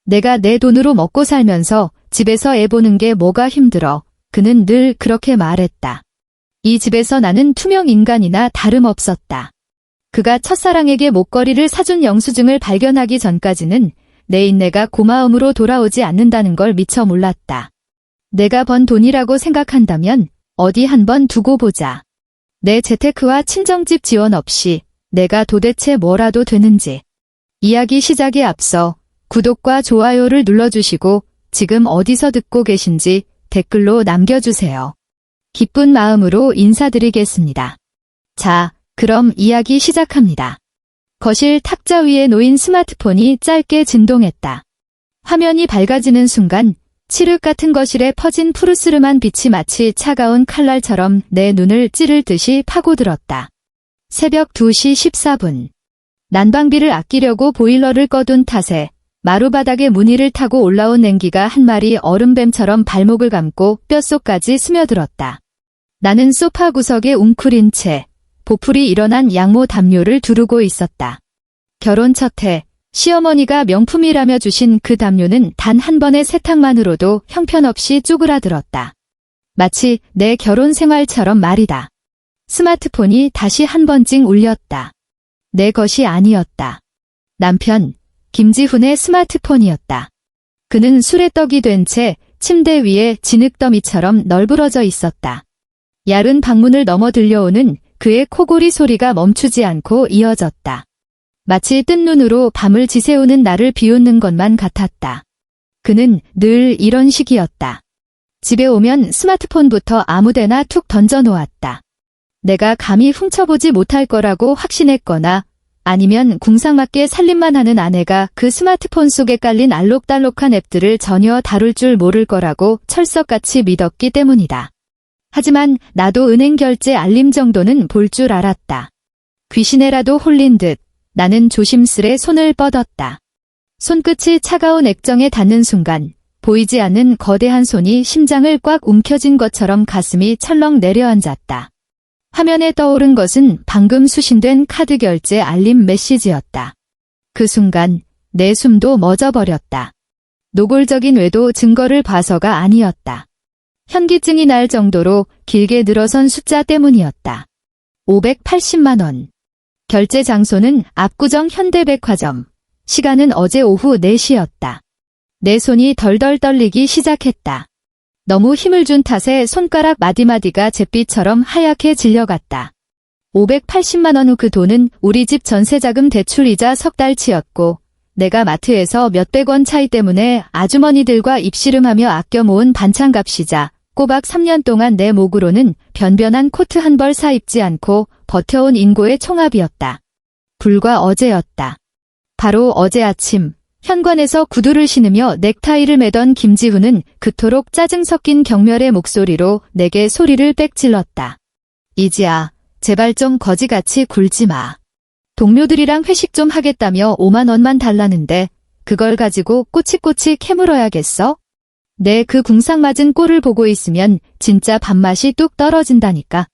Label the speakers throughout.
Speaker 1: 내가 내 돈으로 먹고 살면서 집에서 애 보는 게 뭐가 힘들어. 그는 늘 그렇게 말했다. 이 집에서 나는 투명 인간이나 다름없었다. 그가 첫사랑에게 목걸이를 사준 영수증을 발견하기 전까지는 내 인내가 고마움으로 돌아오지 않는다는 걸 미처 몰랐다. 내가 번 돈이라고 생각한다면 어디 한번 두고 보자. 내 재테크와 친정집 지원 없이 내가 도대체 뭐라도 되는지. 이야기 시작에 앞서 구독과 좋아요를 눌러주시고 지금 어디서 듣고 계신지 댓글로 남겨주세요. 기쁜 마음으로 인사드리겠습니다. 자, 그럼 이야기 시작합니다. 거실 탁자 위에 놓인 스마트폰이 짧게 진동했다. 화면이 밝아지는 순간 칠흑 같은 거실에 퍼진 푸르스름한 빛이 마치 차가운 칼날처럼 내 눈을 찌를 듯이 파고들었다. 새벽 2시 14분. 난방비를 아끼려고 보일러를 꺼둔 탓에 마루바닥에 무늬를 타고 올라온 냉기가 한 마리 얼음뱀처럼 발목을 감고 뼛속까지 스며들었다. 나는 소파 구석에 웅크린 채 보풀이 일어난 양모 담요를 두르고 있었다. 결혼 첫 해 시어머니가 명품이라며 주신 그 담요는 단 한 번의 세탁만으로도 형편없이 쪼그라들었다. 마치 내 결혼 생활처럼 말이다. 스마트폰이 다시 한 번 찡 울렸다. 내 것이 아니었다. 남편 김지훈의 스마트폰이었다. 그는 술에 떡이 된 채 침대 위에 진흙더미처럼 널브러져 있었다. 얇은 방문을 넘어 들려오는 그의 코골이 소리가 멈추지 않고 이어졌다. 마치 뜬 눈으로 밤을 지새우는 나를 비웃는 것만 같았다. 그는 늘 이런 식이었다. 집에 오면 스마트폰부터 아무데나 툭 던져놓았다. 내가 감히 훔쳐보지 못할 거라고 확신했거나 아니면 궁상맞게 살림만 하는 아내가 그 스마트폰 속에 깔린 알록달록한 앱들을 전혀 다룰 줄 모를 거라고 철석같이 믿었기 때문이다. 하지만 나도 은행 결제 알림 정도는 볼 줄 알았다. 귀신에라도 홀린 듯 나는 조심스레 손을 뻗었다. 손끝이 차가운 액정에 닿는 순간 보이지 않는 거대한 손이 심장을 꽉 움켜쥔 것처럼 가슴이 철렁 내려앉았다. 화면에 떠오른 것은 방금 수신된 카드 결제 알림 메시지였다. 그 순간 내 숨도 멎어버렸다. 노골적인 외도 증거를 봐서가 아니었다. 현기증이 날 정도로 길게 늘어선 숫자 때문이었다. 580만 원. 결제 장소는 압구정 현대백화점. 시간은 어제 오후 4시였다. 내 손이 덜덜 떨리기 시작했다. 너무 힘을 준 탓에 손가락 마디마디가 잿빛처럼 하얗게 질려갔다. 580만 원 후 그 돈은 우리 집 전세자금 대출이자 석 달치였고 내가 마트에서 몇백 원 차이 때문에 아주머니들과 입씨름하며 아껴 모은 반찬값이자 꼬박 3년 동안 내 목으로는 변변한 코트 한 벌 사 입지 않고 버텨온 인고의 총합이었다. 불과 어제였다. 바로 어제 아침 현관에서 구두를 신으며 넥타이를 매던 김지훈은 그토록 짜증 섞인 경멸의 목소리로 내게 소리를 빽질렀다. 이지야, 제발 좀 거지같이 굴지 마. 동료들이랑 회식 좀 하겠다며 5만 원만 달라는데 그걸 가지고 꼬치꼬치 캐물어야겠어? 내 그 궁상맞은 꼴을 보고 있으면 진짜 밥맛이 뚝 떨어진다니까.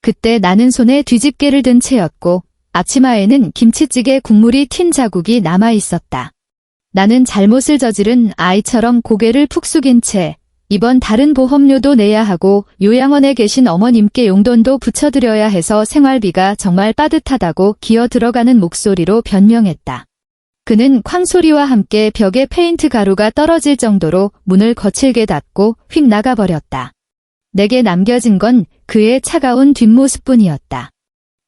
Speaker 1: 그때 나는 손에 뒤집개를 든 채였고 앞치마에는 김치찌개 국물이 튄 자국이 남아있었다. 나는 잘못을 저지른 아이처럼 고개를 푹 숙인 채 이번 달은 보험료도 내야 하고 요양원에 계신 어머님께 용돈도 붙여드려야 해서 생활비가 정말 빠듯하다고 기어 들어가는 목소리로 변명했다. 그는 쾅소리와 함께 벽에 페인트 가루가 떨어질 정도로 문을 거칠게 닫고 휙 나가버렸다. 내게 남겨진 건 그의 차가운 뒷모습뿐이었다.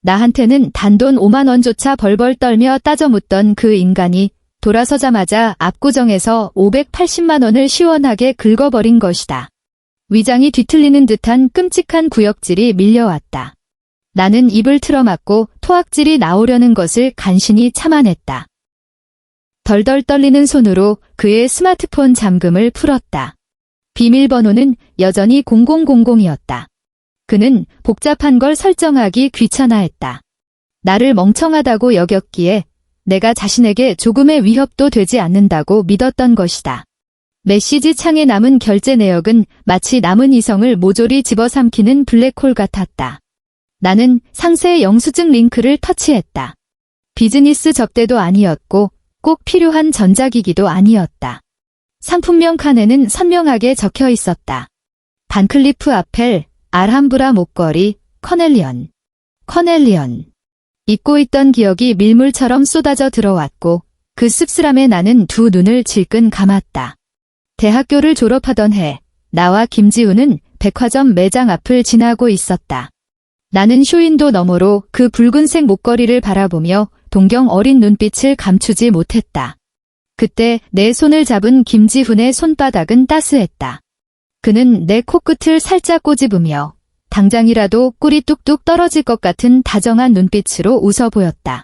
Speaker 1: 나한테는 단돈 5만 원조차 벌벌 떨며 따져 묻던 그 인간이 돌아서자마자 압구정에서 580만 원을 시원하게 긁어버린 것이다. 위장이 뒤틀리는 듯한 끔찍한 구역질이 밀려왔다. 나는 입을 틀어막고 토악질이 나오려는 것을 간신히 참아냈다. 덜덜 떨리는 손으로 그의 스마트폰 잠금을 풀었다. 비밀번호는 여전히 0000이었다. 그는 복잡한 걸 설정하기 귀찮아했다. 나를 멍청하다고 여겼기에 내가 자신에게 조금의 위협도 되지 않는다고 믿었던 것이다. 메시지 창에 남은 결제 내역은 마치 남은 이성을 모조리 집어삼키는 블랙홀 같았다. 나는 상세 영수증 링크를 터치했다. 비즈니스 접대도 아니었고 꼭 필요한 전자기기도 아니었다. 상품명 칸에는 선명하게 적혀 있었다. 반클리프 아펠, 알함브라 목걸이, 커넬리언. 커넬리언. 잊고 있던 기억이 밀물처럼 쏟아져 들어왔고 그 씁쓸함에 나는 두 눈을 질끈 감았다. 대학교를 졸업하던 해 나와 김지우는 백화점 매장 앞을 지나고 있었다. 나는 쇼윈도 너머로 그 붉은색 목걸이를 바라보며 동경 어린 눈빛을 감추지 못했다. 그때 내 손을 잡은 김지훈의 손바닥은 따스했다. 그는 내 코끝을 살짝 꼬집으며 당장이라도 꿀이 뚝뚝 떨어질 것 같은 다정한 눈빛으로 웃어 보였다.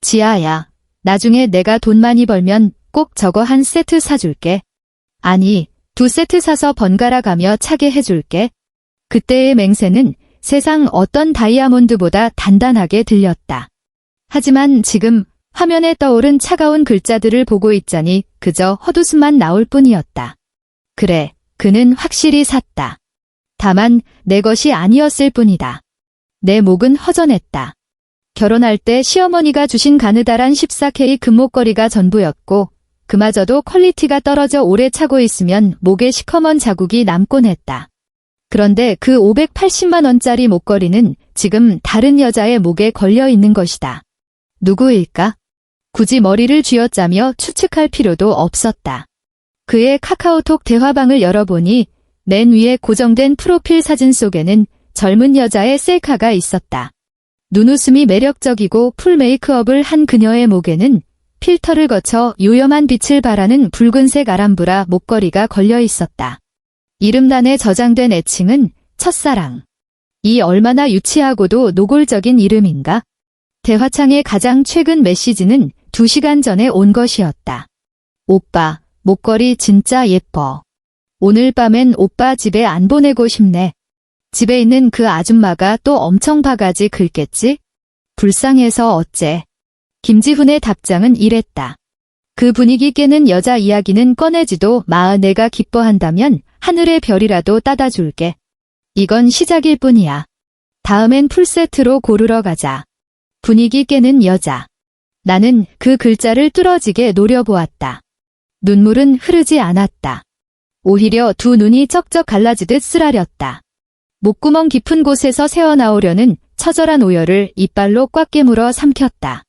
Speaker 1: 지아야, 나중에 내가 돈 많이 벌면 꼭 저거 한 세트 사줄게. 아니, 2세트 사서 번갈아 가며 차게 해줄게. 그때의 맹세는 세상 어떤 다이아몬드보다 단단하게 들렸다. 하지만 지금 화면에 떠오른 차가운 글자들을 보고 있자니 그저 헛웃음만 나올 뿐이었다. 그래, 그는 확실히 샀다. 다만 내 것이 아니었을 뿐이다. 내 목은 허전했다. 결혼할 때 시어머니가 주신 가느다란 14K 금목걸이가 전부였고 그마저도 퀄리티가 떨어져 오래 차고 있으면 목에 시커먼 자국이 남곤 했다. 그런데 그 580만 원짜리 목걸이는 지금 다른 여자의 목에 걸려 있는 것이다. 누구일까? 굳이 머리를 쥐어짜며 추측할 필요도 없었다. 그의 카카오톡 대화방을 열어보니 맨 위에 고정된 프로필 사진 속에는 젊은 여자의 셀카가 있었다. 눈웃음이 매력적이고 풀 메이크업을 한 그녀의 목에는 필터를 거쳐 요염한 빛을 발하는 붉은색 아람브라 목걸이가 걸려 있었다. 이름란에 저장된 애칭은 첫사랑. 이 얼마나 유치하고도 노골적인 이름인가? 대화창의 가장 최근 메시지는 2시간 전에 온 것이었다. 오빠, 목걸이 진짜 예뻐. 오늘 밤엔 오빠 집에 안 보내고 싶네. 집에 있는 그 아줌마가 또 엄청 바가지 긁겠지? 불쌍해서 어째. 김지훈의 답장은 이랬다. 그 분위기 깨는 여자 이야기는 꺼내지도 마. 내가 기뻐한다면 하늘의 별이라도 따다 줄게. 이건 시작일 뿐이야. 다음엔 풀세트로 고르러 가자. 분위기 깨는 여자. 나는 그 글자를 뚫어지게 노려보았다. 눈물은 흐르지 않았다. 오히려 두 눈이 쩍쩍 갈라지듯 쓰라렸다. 목구멍 깊은 곳에서 새어나오려는 처절한 오열을 이빨로 꽉 깨물어 삼켰다.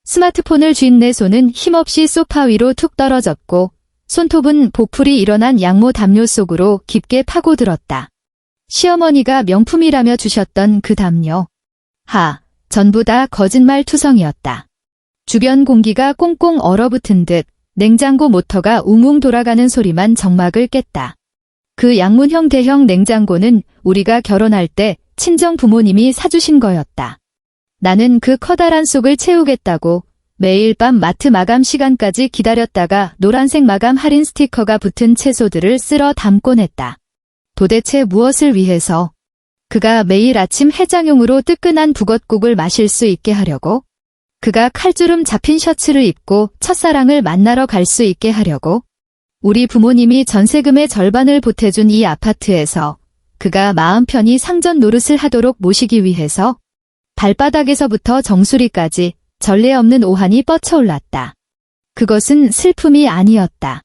Speaker 1: 스마트폰을 쥔 내 손은 힘없이 소파 위로 툭 떨어졌고 손톱은 보풀이 일어난 양모 담요 속으로 깊게 파고들었다. 시어머니가 명품이라며 주셨던 그 담요. 전부 다 거짓말 투성이었다. 주변 공기가 꽁꽁 얼어붙은 듯 냉장고 모터가 웅웅 돌아가는 소리만 정막을 깼다. 그 양문형 대형 냉장고는 우리가 결혼할 때 친정 부모님이 사주신 거였다. 나는 그 커다란 속을 채우겠다고 매일 밤 마트 마감 시간까지 기다렸다가 노란색 마감 할인 스티커가 붙은 채소들을 쓸어 담곤 했다. 도대체 무엇을 위해서? 그가 매일 아침 해장용으로 뜨끈한 북엇국을 마실 수 있게 하려고? 그가 칼주름 잡힌 셔츠를 입고 첫사랑을 만나러 갈 수 있게 하려고? 우리 부모님이 전세금의 절반을 보태준 이 아파트에서 그가 마음 편히 상전 노릇을 하도록 모시기 위해서? 발바닥에서부터 정수리까지 전례 없는 오한이 뻗쳐올랐다. 그것은 슬픔이 아니었다.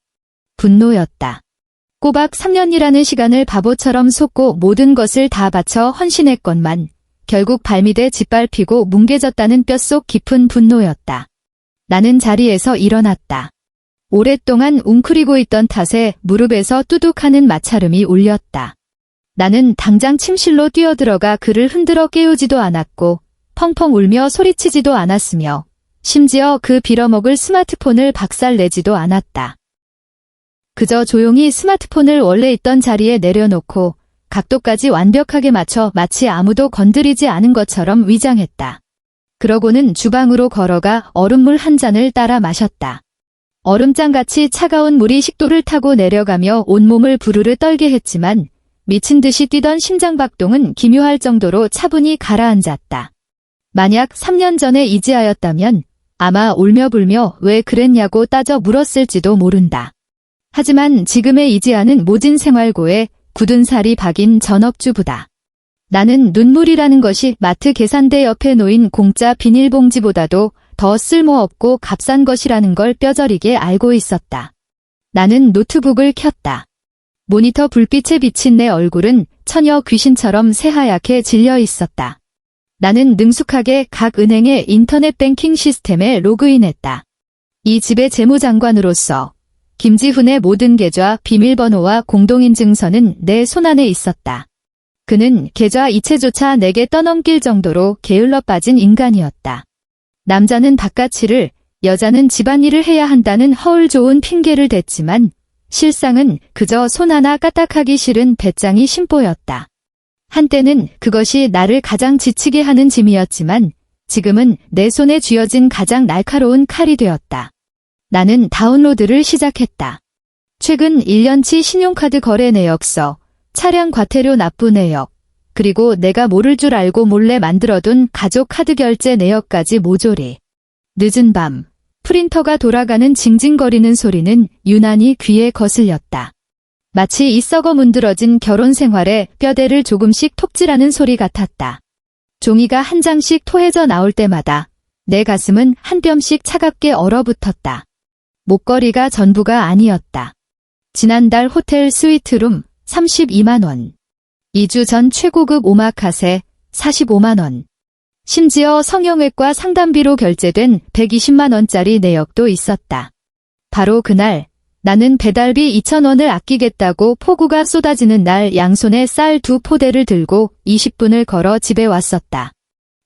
Speaker 1: 분노였다. 꼬박 3년이라는 시간을 바보처럼 쏟고 모든 것을 다 바쳐 헌신했건만 결국 발밑에 짓밟히고 뭉개졌다는 뼛속 깊은 분노였다. 나는 자리에서 일어났다. 오랫동안 웅크리고 있던 탓에 무릎에서 뚜둑하는 마찰음이 울렸다. 나는 당장 침실로 뛰어들어가 그를 흔들어 깨우지도 않았고 펑펑 울며 소리치지도 않았으며 심지어 그 빌어먹을 스마트폰을 박살내지도 않았다. 그저 조용히 스마트폰을 원래 있던 자리에 내려놓고 각도까지 완벽하게 맞춰 마치 아무도 건드리지 않은 것처럼 위장했다. 그러고는 주방으로 걸어가 얼음물 한 잔을 따라 마셨다. 얼음장같이 차가운 물이 식도를 타고 내려가며 온몸을 부르르 떨게 했지만 미친 듯이 뛰던 심장박동은 기묘할 정도로 차분히 가라앉았다. 만약 3년 전에 이지아였다면 아마 울며불며 왜 그랬냐고 따져 물었을지도 모른다. 하지만 지금의 이지아는 모진 생활고에 굳은 살이 박인 전업주부다. 나는 눈물이라는 것이 마트 계산대 옆에 놓인 공짜 비닐봉지보다도 더 쓸모없고 값싼 것이라는 걸 뼈저리게 알고 있었다. 나는 노트북을 켰다. 모니터 불빛에 비친 내 얼굴은 처녀 귀신처럼 새하얗게 질려 있었다. 나는 능숙하게 각 은행의 인터넷 뱅킹 시스템에 로그인했다. 이 집의 재무장관으로서 김지훈의 모든 계좌, 비밀번호와 공동인증서는 내 손안에 있었다. 그는 계좌 이체조차 내게 떠넘길 정도로 게을러 빠진 인간이었다. 남자는 바깥일을, 여자는 집안일을 해야 한다는 허울 좋은 핑계를 댔지만 실상은 그저 손 하나 까딱하기 싫은 배짱이 심보였다. 한때는 그것이 나를 가장 지치게 하는 짐이었지만 지금은 내 손에 쥐어진 가장 날카로운 칼이 되었다. 나는 다운로드를 시작했다. 최근 1년치 신용카드 거래 내역서, 차량 과태료 납부 내역, 그리고 내가 모를 줄 알고 몰래 만들어둔 가족 카드 결제 내역까지 모조리. 늦은 밤, 프린터가 돌아가는 징징거리는 소리는 유난히 귀에 거슬렸다. 마치 이 썩어 문드러진 결혼 생활에 뼈대를 조금씩 톱질하는 소리 같았다. 종이가 한 장씩 토해져 나올 때마다 내 가슴은 한 뼘씩 차갑게 얼어붙었다. 목걸이가 전부가 아니었다. 지난달 호텔 스위트룸 32만 원. 2주 전 최고급 오마카세 45만 원. 심지어 성형외과 상담비로 결제된 120만 원짜리 내역도 있었다. 바로 그날 나는 배달비 2,000원을 아끼겠다고 폭우가 쏟아지는 날 양손에 쌀 2포대를 들고 20분을 걸어 집에 왔었다.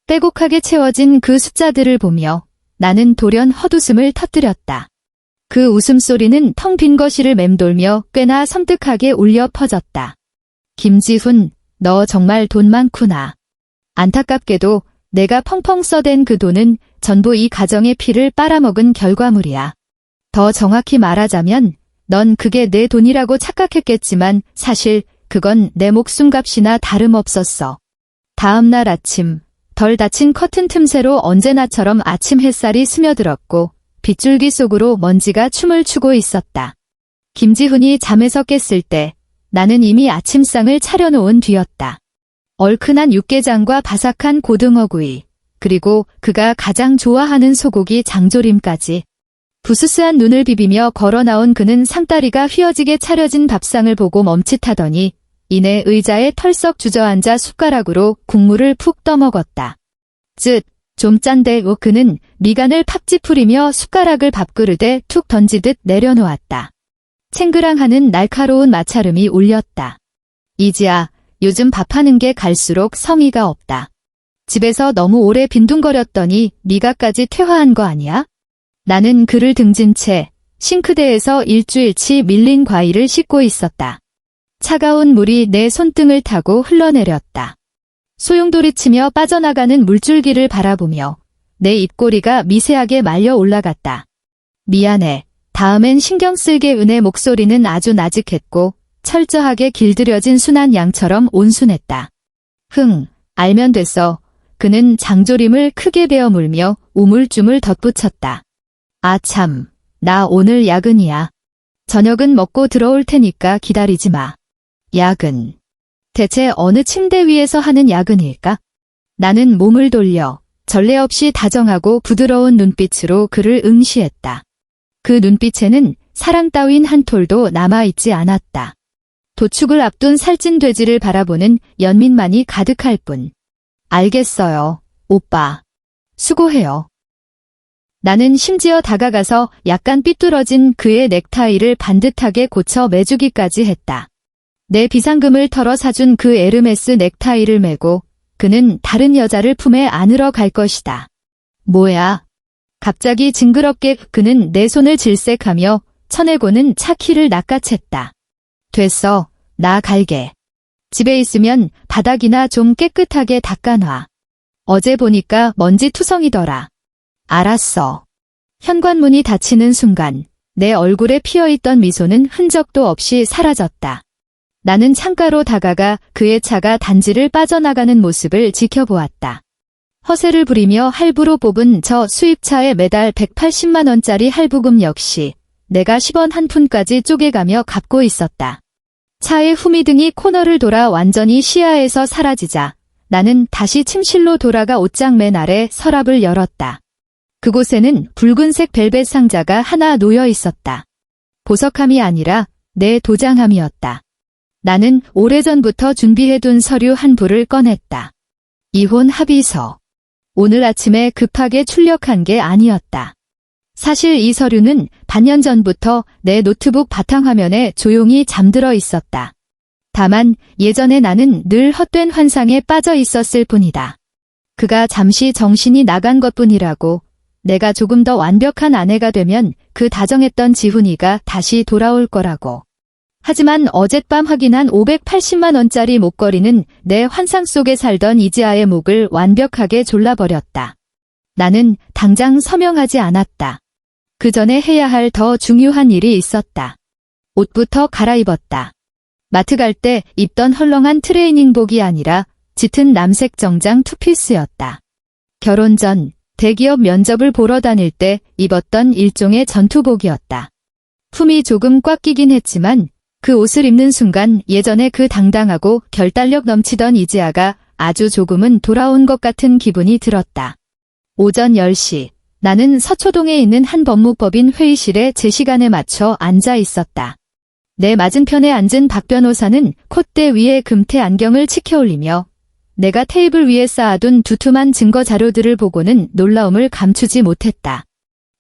Speaker 1: 빼곡하게 채워진 그 숫자들을 보며 나는 돌연 헛웃음을 터뜨렸다. 그 웃음소리는 텅 빈 거실을 맴돌며 꽤나 섬뜩하게 울려 퍼졌다. 김지훈, 너 정말 돈 많구나. 안타깝게도 내가 펑펑 써댄 그 돈은 전부 이 가정의 피를 빨아먹은 결과물이야. 더 정확히 말하자면 넌 그게 내 돈이라고 착각했겠지만 사실 그건 내 목숨값이나 다름없었어. 다음 날 아침, 덜 닫힌 커튼 틈새로 언제나처럼 아침 햇살이 스며들었고 빗줄기 속으로 먼지가 춤을 추고 있었다. 김지훈이 잠에서 깼을 때 나는 이미 아침상을 차려놓은 뒤였다. 얼큰한 육개장과 바삭한 고등어구이, 그리고 그가 가장 좋아하는 소고기 장조림까지. 부스스한 눈을 비비며 걸어 나온 그는 상다리가 휘어지게 차려진 밥상을 보고 멈칫하더니 이내 의자에 털썩 주저앉아 숟가락으로 국물을 푹 떠먹었다. 좀 짠데 그는 미간을 팍 찌푸리며 숟가락을 밥그릇에 툭 던지듯 내려놓았다. 챙그랑하는 날카로운 마찰음이 울렸다. 이지야, 요즘 밥하는 게 갈수록 성의가 없다. 집에서 너무 오래 빈둥거렸더니 미각까지 퇴화한 거 아니야? 나는 그를 등진 채 싱크대에서 일주일치 밀린 과일을 씻고 있었다. 차가운 물이 내 손등을 타고 흘러내렸다. 소용돌이치며 빠져나가는 물줄기를 바라보며 내 입꼬리가 미세하게 말려 올라갔다. 미안해. 다음엔 신경 쓸게. 은의 목소리는 아주 나직했고 철저하게 길들여진 순한 양처럼 온순했다. 알면 됐어. 그는 장조림을 크게 베어 물며 우물쭈물 덧붙였다. 아 참, 나 오늘 야근이야. 저녁은 먹고 들어올 테니까 기다리지 마. 야근. 대체 어느 침대 위에서 하는 야근일까? 나는 몸을 돌려 전례 없이 다정하고 부드러운 눈빛으로 그를 응시했다. 그 눈빛에는 사랑 따윈 한 톨도 남아있지 않았다. 도축을 앞둔 살찐 돼지를 바라보는 연민만이 가득할 뿐. 알겠어요, 오빠. 수고해요. 나는 심지어 다가가서 약간 삐뚤어진 그의 넥타이를 반듯하게 고쳐 매주기까지 했다. 내 비상금을 털어 사준 그 에르메스 넥타이를 메고 그는 다른 여자를 품에 안으러 갈 것이다. 뭐야? 갑자기 징그럽게 그는 내 손을 질색하며 쳐내고는 차 키를 낚아챘다. 됐어, 나 갈게. 집에 있으면 바닥이나 좀 깨끗하게 닦아놔. 어제 보니까 먼지 투성이더라. 알았어. 현관문이 닫히는 순간 내 얼굴에 피어있던 미소는 흔적도 없이 사라졌다. 나는 창가로 다가가 그의 차가 단지를 빠져나가는 모습을 지켜보았다. 허세를 부리며 할부로 뽑은 저 수입차에 매달 180만 원짜리 할부금 역시 내가 10원 한 푼까지 쪼개가며 갚고 있었다. 차의 후미등이 코너를 돌아 완전히 시야에서 사라지자 나는 다시 침실로 돌아가 옷장 맨 아래 서랍을 열었다. 그곳에는 붉은색 벨벳 상자가 하나 놓여 있었다. 보석함이 아니라 내 도장함이었다. 나는 오래전부터 준비해둔 서류 한 부를 꺼냈다. 이혼 합의서. 오늘 아침에 급하게 출력한 게 아니었다. 사실 이 서류는 반년 전부터 내 노트북 바탕화면에 조용히 잠들어 있었다. 다만 예전에 나는 늘 헛된 환상에 빠져 있었을 뿐이다. 그가 잠시 정신이 나간 것뿐이라고, 내가 조금 더 완벽한 아내가 되면 그 다정했던 지훈이가 다시 돌아올 거라고. 하지만 어젯밤 확인한 580만 원짜리 목걸이는 내 환상 속에 살던 이지아의 목을 완벽하게 졸라버렸다. 나는 당장 서명하지 않았다. 그 전에 해야 할 더 중요한 일이 있었다. 옷부터 갈아입었다. 마트 갈 때 입던 헐렁한 트레이닝복이 아니라 짙은 남색 정장 투피스였다. 결혼 전 대기업 면접을 보러 다닐 때 입었던 일종의 전투복이었다. 품이 조금 꽉 끼긴 했지만 그 옷을 입는 순간 예전에 그 당당하고 결단력 넘치던 이지아가 아주 조금은 돌아온 것 같은 기분이 들었다. 오전 10시, 나는 서초동에 있는 한 법무법인 회의실에 제 시간에 맞춰 앉아 있었다. 내 맞은편에 앉은 박 변호사는 콧대 위에 금태 안경을 치켜올리며 내가 테이블 위에 쌓아둔 두툼한 증거 자료들을 보고는 놀라움을 감추지 못했다.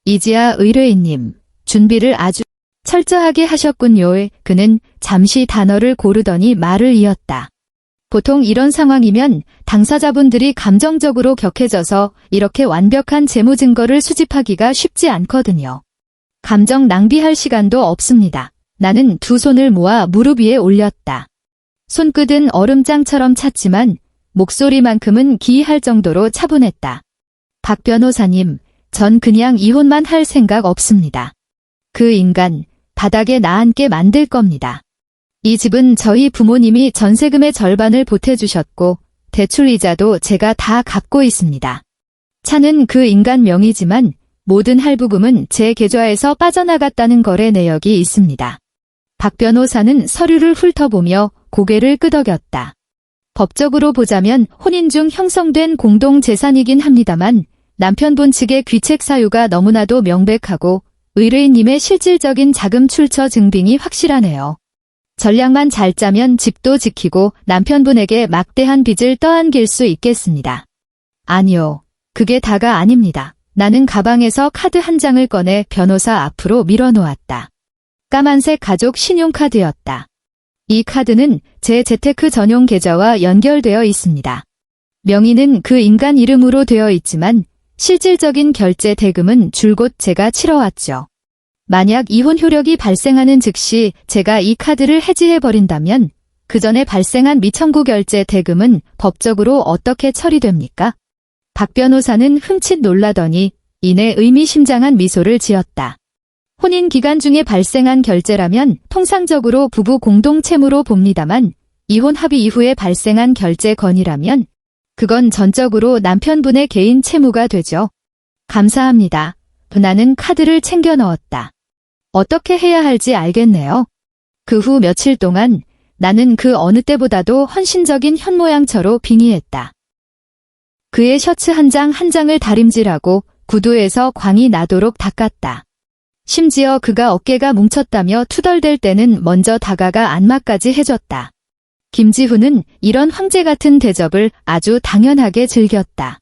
Speaker 1: 이지아 의뢰인님, 준비를 아주 철저하게 하셨군요. 그는 잠시 단어를 고르더니 말을 이었다. 보통 이런 상황이면 당사자분들이 감정적으로 격해져서 이렇게 완벽한 재무 증거를 수집하기가 쉽지 않거든요. 감정 낭비할 시간도 없습니다. 나는 두 손을 모아 무릎 위에 올렸다. 손끝은 얼음장처럼 찼지만 목소리만큼은 기이할 정도로 차분했다. 박 변호사님, 전 그냥 이혼만 할 생각 없습니다. 그 인간, 바닥에 나앉게 만들 겁니다. 이 집은 저희 부모님이 전세금의 절반을 보태주셨고 대출이자도 제가 다 갚고 있습니다. 차는 그 인간 명의지만 모든 할부금은 제 계좌에서 빠져나갔다는 거래 내역이 있습니다. 박 변호사는 서류를 훑어보며 고개를 끄덕였다. 법적으로 보자면 혼인 중 형성된 공동재산이긴 합니다만 남편분 측의 귀책 사유가 너무나도 명백하고 의뢰인님의 실질적인 자금 출처 증빙이 확실하네요. 전략만 잘 짜면 집도 지키고 남편분에게 막대한 빚을 떠안길 수 있겠습니다. 아니요, 그게 다가 아닙니다. 나는 가방에서 카드 한 장을 꺼내 변호사 앞으로 밀어놓았다. 까만색 가족 신용카드였다. 이 카드는 제 재테크 전용 계좌와 연결되어 있습니다. 명의는 그 인간 이름으로 되어 있지만 실질적인 결제 대금은 줄곧 제가 치러왔죠. 만약 이혼 효력이 발생하는 즉시 제가 이 카드를 해지해버린다면 그 전에 발생한 미청구 결제 대금은 법적으로 어떻게 처리됩니까? 박 변호사는 흠칫 놀라더니 이내 의미심장한 미소를 지었다. 혼인 기간 중에 발생한 결제라면 통상적으로 부부 공동 채무로 봅니다만 이혼 합의 이후에 발생한 결제 건이라면 그건 전적으로 남편분의 개인 채무가 되죠. 감사합니다. 나는 카드를 챙겨 넣었다. 어떻게 해야 할지 알겠네요. 그 후 며칠 동안 나는 그 어느 때보다도 헌신적인 현모양처로 빙의했다. 그의 셔츠 한 장 한 장을 다림질하고 구두에서 광이 나도록 닦았다. 심지어 그가 어깨가 뭉쳤다며 투덜댈 때는 먼저 다가가 안마까지 해줬다. 김지훈은 이런 황제 같은 대접을 아주 당연하게 즐겼다.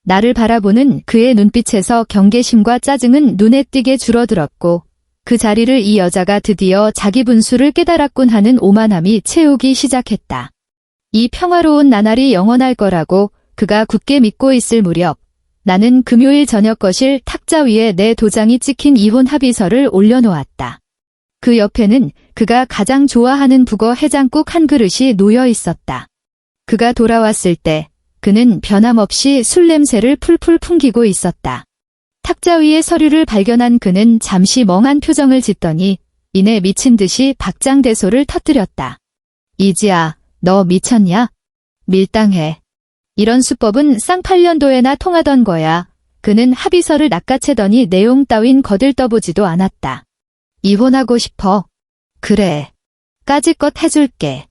Speaker 1: 나를 바라보는 그의 눈빛에서 경계심과 짜증은 눈에 띄게 줄어들었고 그 자리를 이 여자가 드디어 자기 분수를 깨달았군 하는 오만함이 채우기 시작했다. 이 평화로운 나날이 영원할 거라고 그가 굳게 믿고 있을 무렵 나는 금요일 저녁 거실 탁자 위에 내 도장이 찍힌 이혼 합의서를 올려놓았다. 그 옆에는 그가 가장 좋아하는 북어 해장국 한 그릇이 놓여 있었다. 그가 돌아왔을 때 그는 변함없이 술 냄새를 풀풀 풍기고 있었다. 탁자 위에 서류를 발견한 그는 잠시 멍한 표정을 짓더니 이내 미친 듯이 박장대소를 터뜨렸다. 이지아, 너 미쳤냐? 밀당해. 이런 수법은 쌍팔년도에나 통하던 거야. 그는 합의서를 낚아채더니 내용 따윈 거들떠보지도 않았다. 이혼하고 싶어. 그래. 까짓것 해줄게.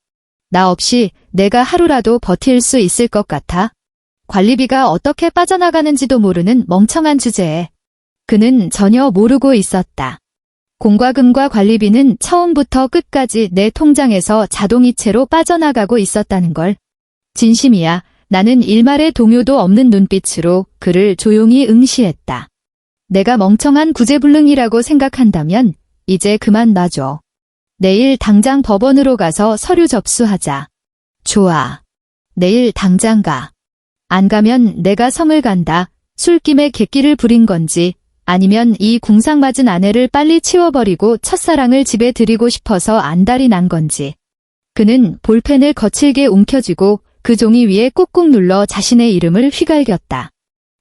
Speaker 1: 나 없이 내가 하루라도 버틸 수 있을 것 같아? 관리비가 어떻게 빠져나가는지도 모르는 멍청한 주제에 그는 전혀 모르고 있었다. 공과금과 관리비는 처음부터 끝까지 내 통장에서 자동이체로 빠져나가고 있었다는 걸. 진심이야. 나는 일말의 동요도 없는 눈빛으로 그를 조용히 응시했다. 내가 멍청한 구제불능이라고 생각한다면 이제 그만 놔줘. 내일 당장 법원으로 가서 서류 접수하자. 좋아. 내일 당장 가. 안 가면 내가 성을 간다. 술김에 객기를 부린 건지 아니면 이 궁상 맞은 아내를 빨리 치워버리고 첫사랑을 집에 들이고 싶어서 안달이 난 건지. 그는 볼펜을 거칠게 움켜쥐고 그 종이 위에 꾹꾹 눌러 자신의 이름을 휘갈겼다.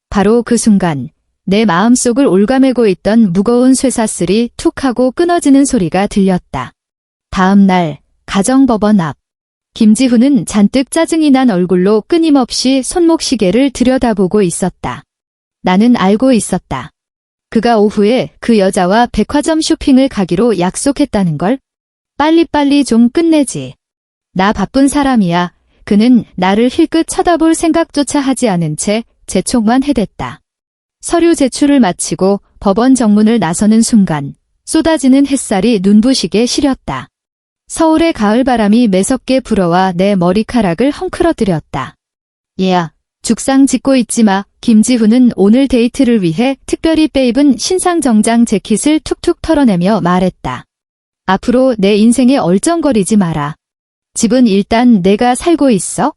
Speaker 1: 바로 그 순간 내 마음속을 올가매고 있던 무거운 쇠사슬이 툭 하고 끊어지는 소리가 들렸다. 다음 날 가정법원 앞. 김지훈은 잔뜩 짜증이 난 얼굴로 끊임없이 손목시계를 들여다보고 있었다. 나는 알고 있었다. 그가 오후에 그 여자와 백화점 쇼핑을 가기로 약속했다는 걸. 빨리빨리 좀 끝내지. 나 바쁜 사람이야. 그는 나를 힐끗 쳐다볼 생각조차 하지 않은 채 재촉만 해댔다. 서류 제출을 마치고 법원 정문을 나서는 순간 쏟아지는 햇살이 눈부시게 시렸다. 서울의 가을바람이 매섭게 불어와 내 머리카락을 헝클어뜨렸다. 얘야, 죽상 짓고 있지 마. 김지훈은 오늘 데이트를 위해 특별히 빼입은 신상 정장 재킷을 툭툭 털어내며 말했다. 앞으로 내 인생에 얼쩡거리지 마라. 집은 일단 내가 살고 있어.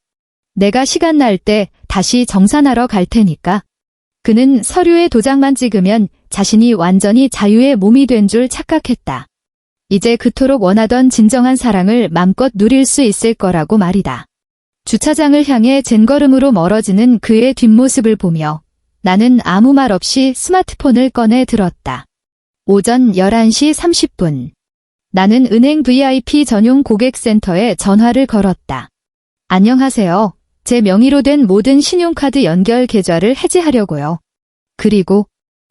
Speaker 1: 내가 시간 날 때 다시 정산하러 갈 테니까. 그는 서류에 도장만 찍으면 자신이 완전히 자유의 몸이 된 줄 착각했다. 이제 그토록 원하던 진정한 사랑을 맘껏 누릴 수 있을 거라고 말이다. 주차장을 향해 젠걸음으로 멀어지는 그의 뒷모습을 보며 나는 아무 말 없이 스마트폰을 꺼내 들었다. 오전 11시 30분. 나는 은행 VIP 전용 고객센터에 전화를 걸었다. 안녕하세요. 제 명의로 된 모든 신용카드 연결 계좌를 해지하려고요. 그리고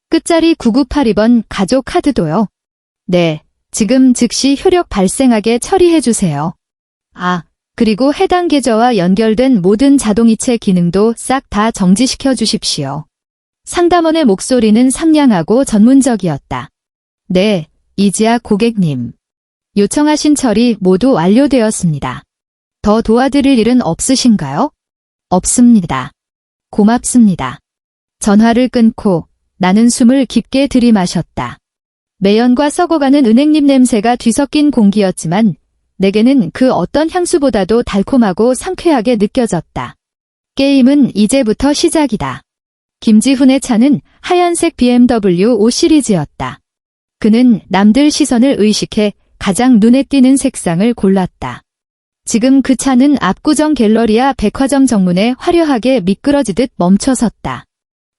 Speaker 1: 끝자리 9982번 가족 카드도요. 네, 지금 즉시 효력 발생하게 처리해주세요. 아, 그리고 해당 계좌와 연결된 모든 자동이체 기능도 싹 다 정지시켜 주십시오. 상담원의 목소리는 상냥하고 전문적이었다. 네, 이지아 고객님. 요청하신 처리 모두 완료되었습니다. 더 도와드릴 일은 없으신가요? 없습니다. 고맙습니다. 전화를 끊고 나는 숨을 깊게 들이마셨다. 매연과 썩어가는 은행잎 냄새가 뒤섞인 공기였지만 내게는 그 어떤 향수보다도 달콤하고 상쾌하게 느껴졌다. 게임은 이제부터 시작이다. 김지훈의 차는 하얀색 BMW 5 시리즈였다. 그는 남들 시선을 의식해 가장 눈에 띄는 색상을 골랐다. 지금 그 차는 압구정 갤러리아 백화점 정문에 화려하게 미끄러지듯 멈춰섰다.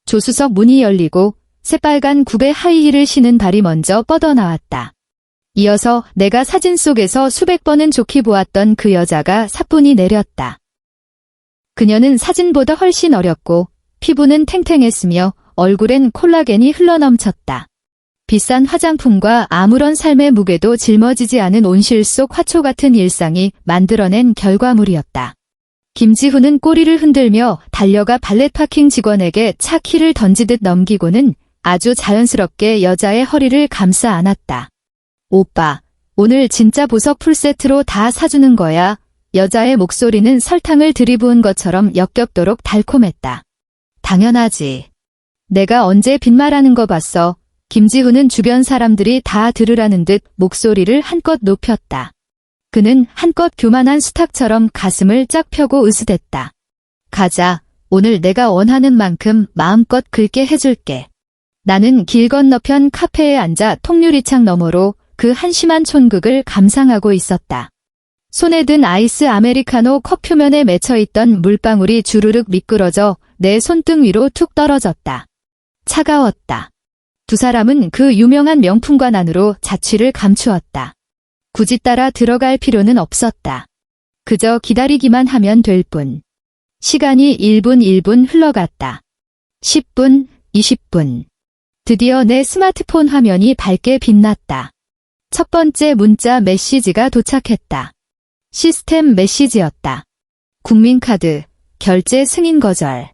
Speaker 1: 조수석 문이 열리고 새빨간 굽의 하이힐을 신은 발이 먼저 뻗어나왔다. 이어서 내가 사진 속에서 수백 번은 좋게 보았던 그 여자가 사뿐히 내렸다. 그녀는 사진보다 훨씬 어렸고 피부는 탱탱했으며 얼굴엔 콜라겐이 흘러넘쳤다. 비싼 화장품과 아무런 삶의 무게도 짊어지지 않은 온실 속 화초 같은 일상이 만들어낸 결과물이었다. 김지훈은 꼬리를 흔들며 달려가 발렛 파킹 직원에게 차 키를 던지듯 넘기고는 아주 자연스럽게 여자의 허리를 감싸 안았다. 오빠, 오늘 진짜 보석 풀세트로 다 사주는 거야. 여자의 목소리는 설탕을 들이부은 것처럼 역겹도록 달콤했다. 당연하지. 내가 언제 빈말하는 거 봤어. 김지훈은 주변 사람들이 다 들으라는 듯 목소리를 한껏 높였다. 그는 한껏 교만한 수탉처럼 가슴을 쫙 펴고 으스댔다. 가자. 오늘 내가 원하는 만큼 마음껏 긁게 해줄게. 나는 길 건너편 카페에 앉아 통유리창 너머로 그 한심한 촌극을 감상하고 있었다. 손에 든 아이스 아메리카노 컵표면에 맺혀있던 물방울이 주르륵 미끄러져 내 손등 위로 툭 떨어졌다. 차가웠다. 두 사람은 그 유명한 명품관 안으로 자취를 감추었다. 굳이 따라 들어갈 필요는 없었다. 그저 기다리기만 하면 될 뿐. 시간이 1분 흘러갔다. 10분, 20분. 드디어 내 스마트폰 화면이 밝게 빛났다. 첫 번째 문자 메시지가 도착했다. 시스템 메시지였다. 국민카드, 결제 승인 거절.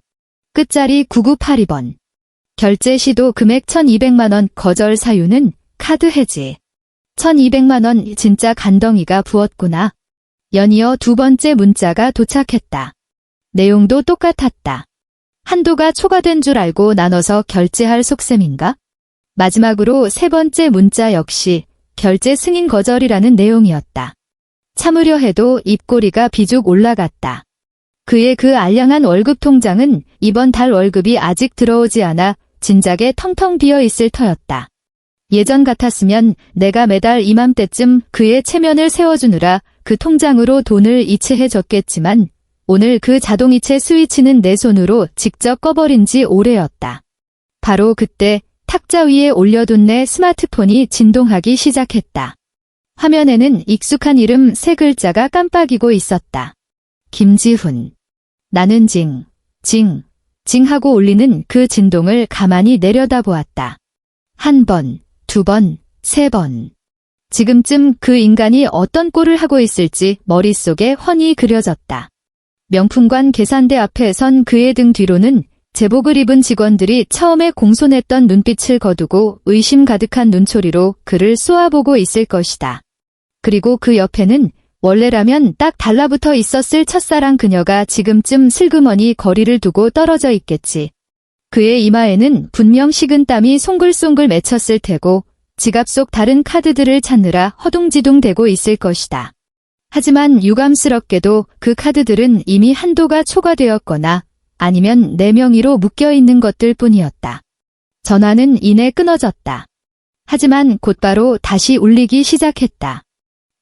Speaker 1: 끝자리 9982번. 결제 시도 금액 1200만 원 거절 사유는 카드 해지. 1200만 원 진짜 간덩이가 부었구나. 연이어 두 번째 문자가 도착했다. 내용도 똑같았다. 한도가 초과된 줄 알고 나눠서 결제할 속셈인가? 마지막으로 세 번째 문자 역시 결제 승인 거절이라는 내용이었다. 참으려 해도 입꼬리가 비죽 올라갔다. 그의 그 알량한 월급 통장은 이번 달 월급이 아직 들어오지 않아 진작에 텅텅 비어 있을 터였다. 예전 같았으면 내가 매달 이맘때쯤 그의 체면을 세워주느라 그 통장으로 돈을 이체해줬겠지만 오늘 그 자동이체 스위치는 내 손으로 직접 꺼버린 지 오래였다. 바로 그때 탁자 위에 올려둔 내 스마트폰이 진동하기 시작했다. 화면에는 익숙한 이름 세 글자가 깜빡이고 있었다. 김지훈. 나는 징 하고 울리는 그 진동을 가만히 내려다보았다. 한 번, 두 번, 세 번. 지금쯤 그 인간이 어떤 꼴을 하고 있을지 머릿속에 훤히 그려졌다. 명품관 계산대 앞에 선 그의 등 뒤로는 제복을 입은 직원들이 처음에 공손했던 눈빛을 거두고 의심 가득한 눈초리로 그를 쏘아보고 있을 것이다. 그리고 그 옆에는 원래라면 딱 달라붙어 있었을 첫사랑 그녀가 지금쯤 슬그머니 거리를 두고 떨어져 있겠지. 그의 이마에는 분명 식은땀이 송글송글 맺혔을 테고 지갑 속 다른 카드들을 찾느라 허둥지둥대고 있을 것이다. 하지만 유감스럽게도 그 카드들은 이미 한도가 초과되었거나 아니면 내 명의로 묶여있는 것들 뿐이었다. 전화는 이내 끊어졌다. 하지만 곧바로 다시 울리기 시작했다.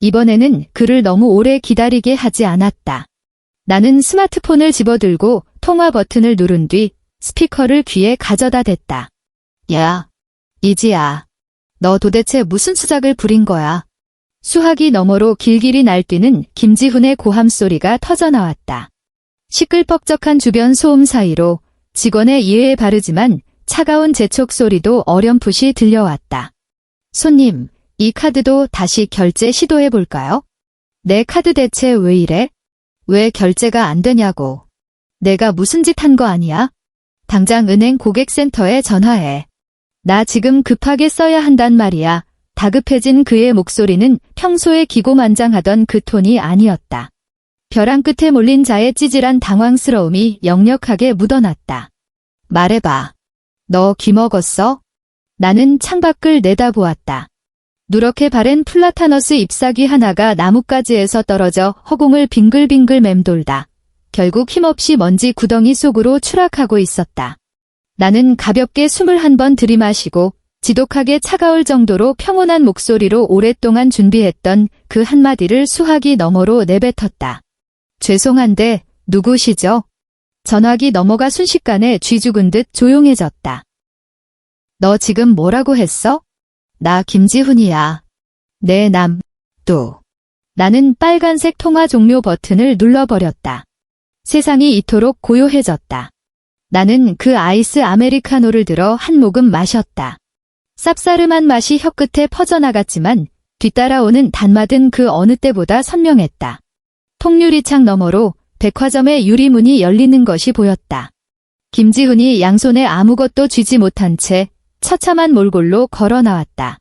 Speaker 1: 이번에는 그를 너무 오래 기다리게 하지 않았다. 나는 스마트폰을 집어들고 통화 버튼을 누른 뒤 스피커를 귀에 가져다 댔다. 야, 이지야. 너 도대체 무슨 수작을 부린 거야? 수화기 너머로 길길이 날뛰는 김지훈의 고함 소리가 터져나왔다. 시끌벅적한 주변 소음 사이로 직원의 이해에 바르지만 차가운 재촉 소리도 어렴풋이 들려왔다. 손님, 이 카드도 다시 결제 시도해볼까요? 내 카드 대체 왜 이래? 왜 결제가 안 되냐고. 내가 무슨 짓 한 거 아니야? 당장 은행 고객센터에 전화해. 나 지금 급하게 써야 한단 말이야. 다급해진 그의 목소리는 평소에 기고만장하던 그 톤이 아니었다. 벼랑 끝에 몰린 자의 찌질한 당황스러움이 역력하게 묻어났다. 말해봐. 너 귀먹었어? 나는 창밖을 내다보았다. 누렇게 바랜 플라타너스 잎사귀 하나가 나뭇가지에서 떨어져 허공을 빙글빙글 맴돌다. 결국 힘없이 먼지 구덩이 속으로 추락하고 있었다. 나는 가볍게 숨을 한 번 들이마시고 지독하게 차가울 정도로 평온한 목소리로 오랫동안 준비했던 그 한마디를 수화기 너머로 내뱉었다. 죄송한데 누구시죠? 전화기 너머가 순식간에 쥐 죽은 듯 조용해졌다. 너 지금 뭐라고 했어? 나 김지훈이야. 내 또. 나는 빨간색 통화 종료 버튼을 눌러버렸다. 세상이 이토록 고요해졌다. 나는 그 아이스 아메리카노를 들어 한 모금 마셨다. 쌉싸름한 맛이 혀끝에 퍼져나갔지만 뒤따라오는 단맛은 그 어느 때보다 선명했다. 통유리창 너머로 백화점의 유리문이 열리는 것이 보였다. 김지훈이 양손에 아무것도 쥐지 못한 채 처참한 몰골로 걸어 나왔다.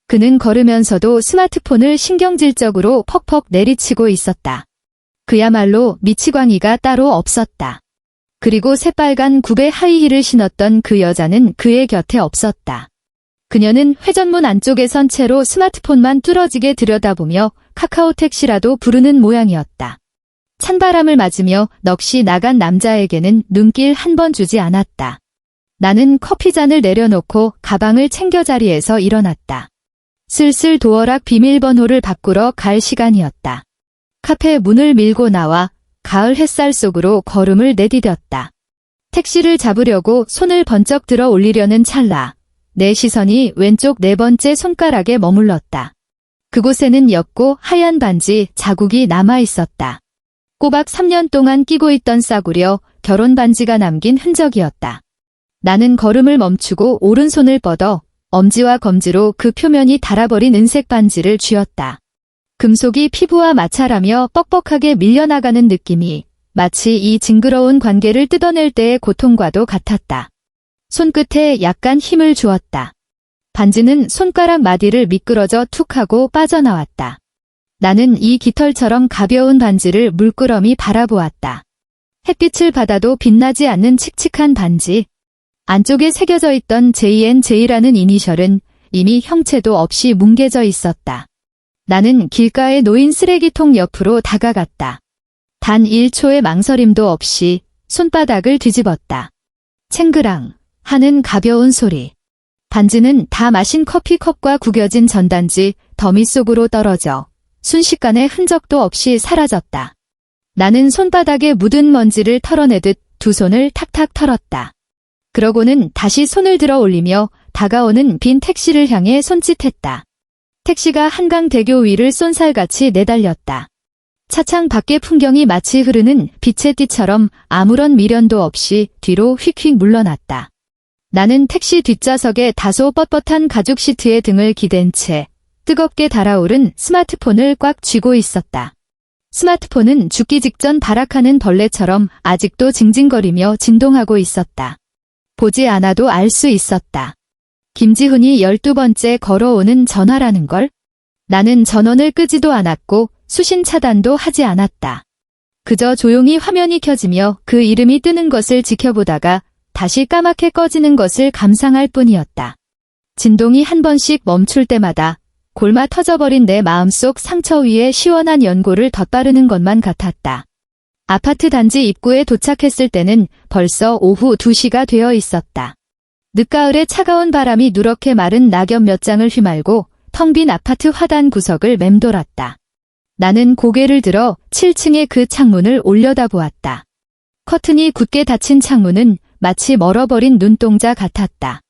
Speaker 1: 그는 걸으면서도 스마트폰을 신경질적으로 퍽퍽 내리치고 있었다. 그야말로 미치광이가 따로 없었다. 그리고 새빨간 굽의 하이힐을 신었던 그 여자는 그의 곁에 없었다. 그녀는 회전문 안쪽에 선 채로 스마트폰만 뚫어지게 들여다보며 카카오 택시라도 부르는 모양이었다. 찬바람을 맞으며 넋이 나간 남자에게는 눈길 한 번 주지 않았다. 나는 커피잔을 내려놓고 가방을 챙겨 자리에서 일어났다. 슬슬 도어락 비밀번호를 바꾸러 갈 시간이었다. 카페 문을 밀고 나와 가을 햇살 속으로 걸음을 내디뎠다. 택시를 잡으려고 손을 번쩍 들어 올리려는 찰나 내 시선이 왼쪽 네 번째 손가락에 머물렀다. 그곳에는 옅고 하얀 반지 자국이 남아 있었다. 꼬박 3년 동안 끼고 있던 싸구려 결혼 반지가 남긴 흔적이었다. 나는 걸음을 멈추고 오른손을 뻗어 엄지와 검지로 그 표면이 닳아버린 은색 반지를 쥐었다. 금속이 피부와 마찰하며 뻑뻑하게 밀려나가는 느낌이 마치 이 징그러운 관계를 뜯어낼 때의 고통과도 같았다. 손끝에 약간 힘을 주었다. 반지는 손가락 마디를 미끄러져 툭 하고 빠져나왔다. 나는 이 깃털처럼 가벼운 반지를 물끄러미 바라보았다. 햇빛을 받아도 빛나지 않는 칙칙한 반지. 안쪽에 새겨져 있던 JNJ라는 이니셜은 이미 형체도 없이 뭉개져 있었다. 나는 길가에 놓인 쓰레기통 옆으로 다가갔다. 단 1초의 망설임도 없이 손바닥을 뒤집었다. 챙그랑 하는 가벼운 소리. 반지는 다 마신 커피컵과 구겨진 전단지 더미 속으로 떨어져 순식간에 흔적도 없이 사라졌다. 나는 손바닥에 묻은 먼지를 털어내듯 두 손을 탁탁 털었다. 그러고는 다시 손을 들어 올리며 다가오는 빈 택시를 향해 손짓했다. 택시가 한강대교 위를 쏜살같이 내달렸다. 차창 밖의 풍경이 마치 흐르는 빛의 띠처럼 아무런 미련도 없이 뒤로 휙휙 물러났다. 나는 택시 뒷좌석에 다소 뻣뻣한 가죽 시트에 등을 기댄 채 뜨겁게 달아오른 스마트폰을 꽉 쥐고 있었다. 스마트폰은 죽기 직전 발악하는 벌레처럼 아직도 징징거리며 진동하고 있었다. 보지 않아도 알 수 있었다. 김지훈이 12번째 걸어오는 전화라는 걸? 나는 전원을 끄지도 않았고 수신 차단도 하지 않았다. 그저 조용히 화면이 켜지며 그 이름이 뜨는 것을 지켜보다가 다시 까맣게 꺼지는 것을 감상할 뿐이었다. 진동이 한 번씩 멈출 때마다 골마 터져버린 내 마음속 상처 위에 시원한 연고를 덧바르는 것만 같았다. 아파트 단지 입구에 도착했을 때는 벌써 오후 2시가 되어 있었다. 늦가을에 차가운 바람이 누렇게 마른 낙엽 몇 장을 휘말고 텅 빈 아파트 화단 구석을 맴돌았다. 나는 고개를 들어 7층의 그 창문을 올려다보았다. 커튼이 굳게 닫힌 창문은 마치 멀어버린 눈동자 같았다.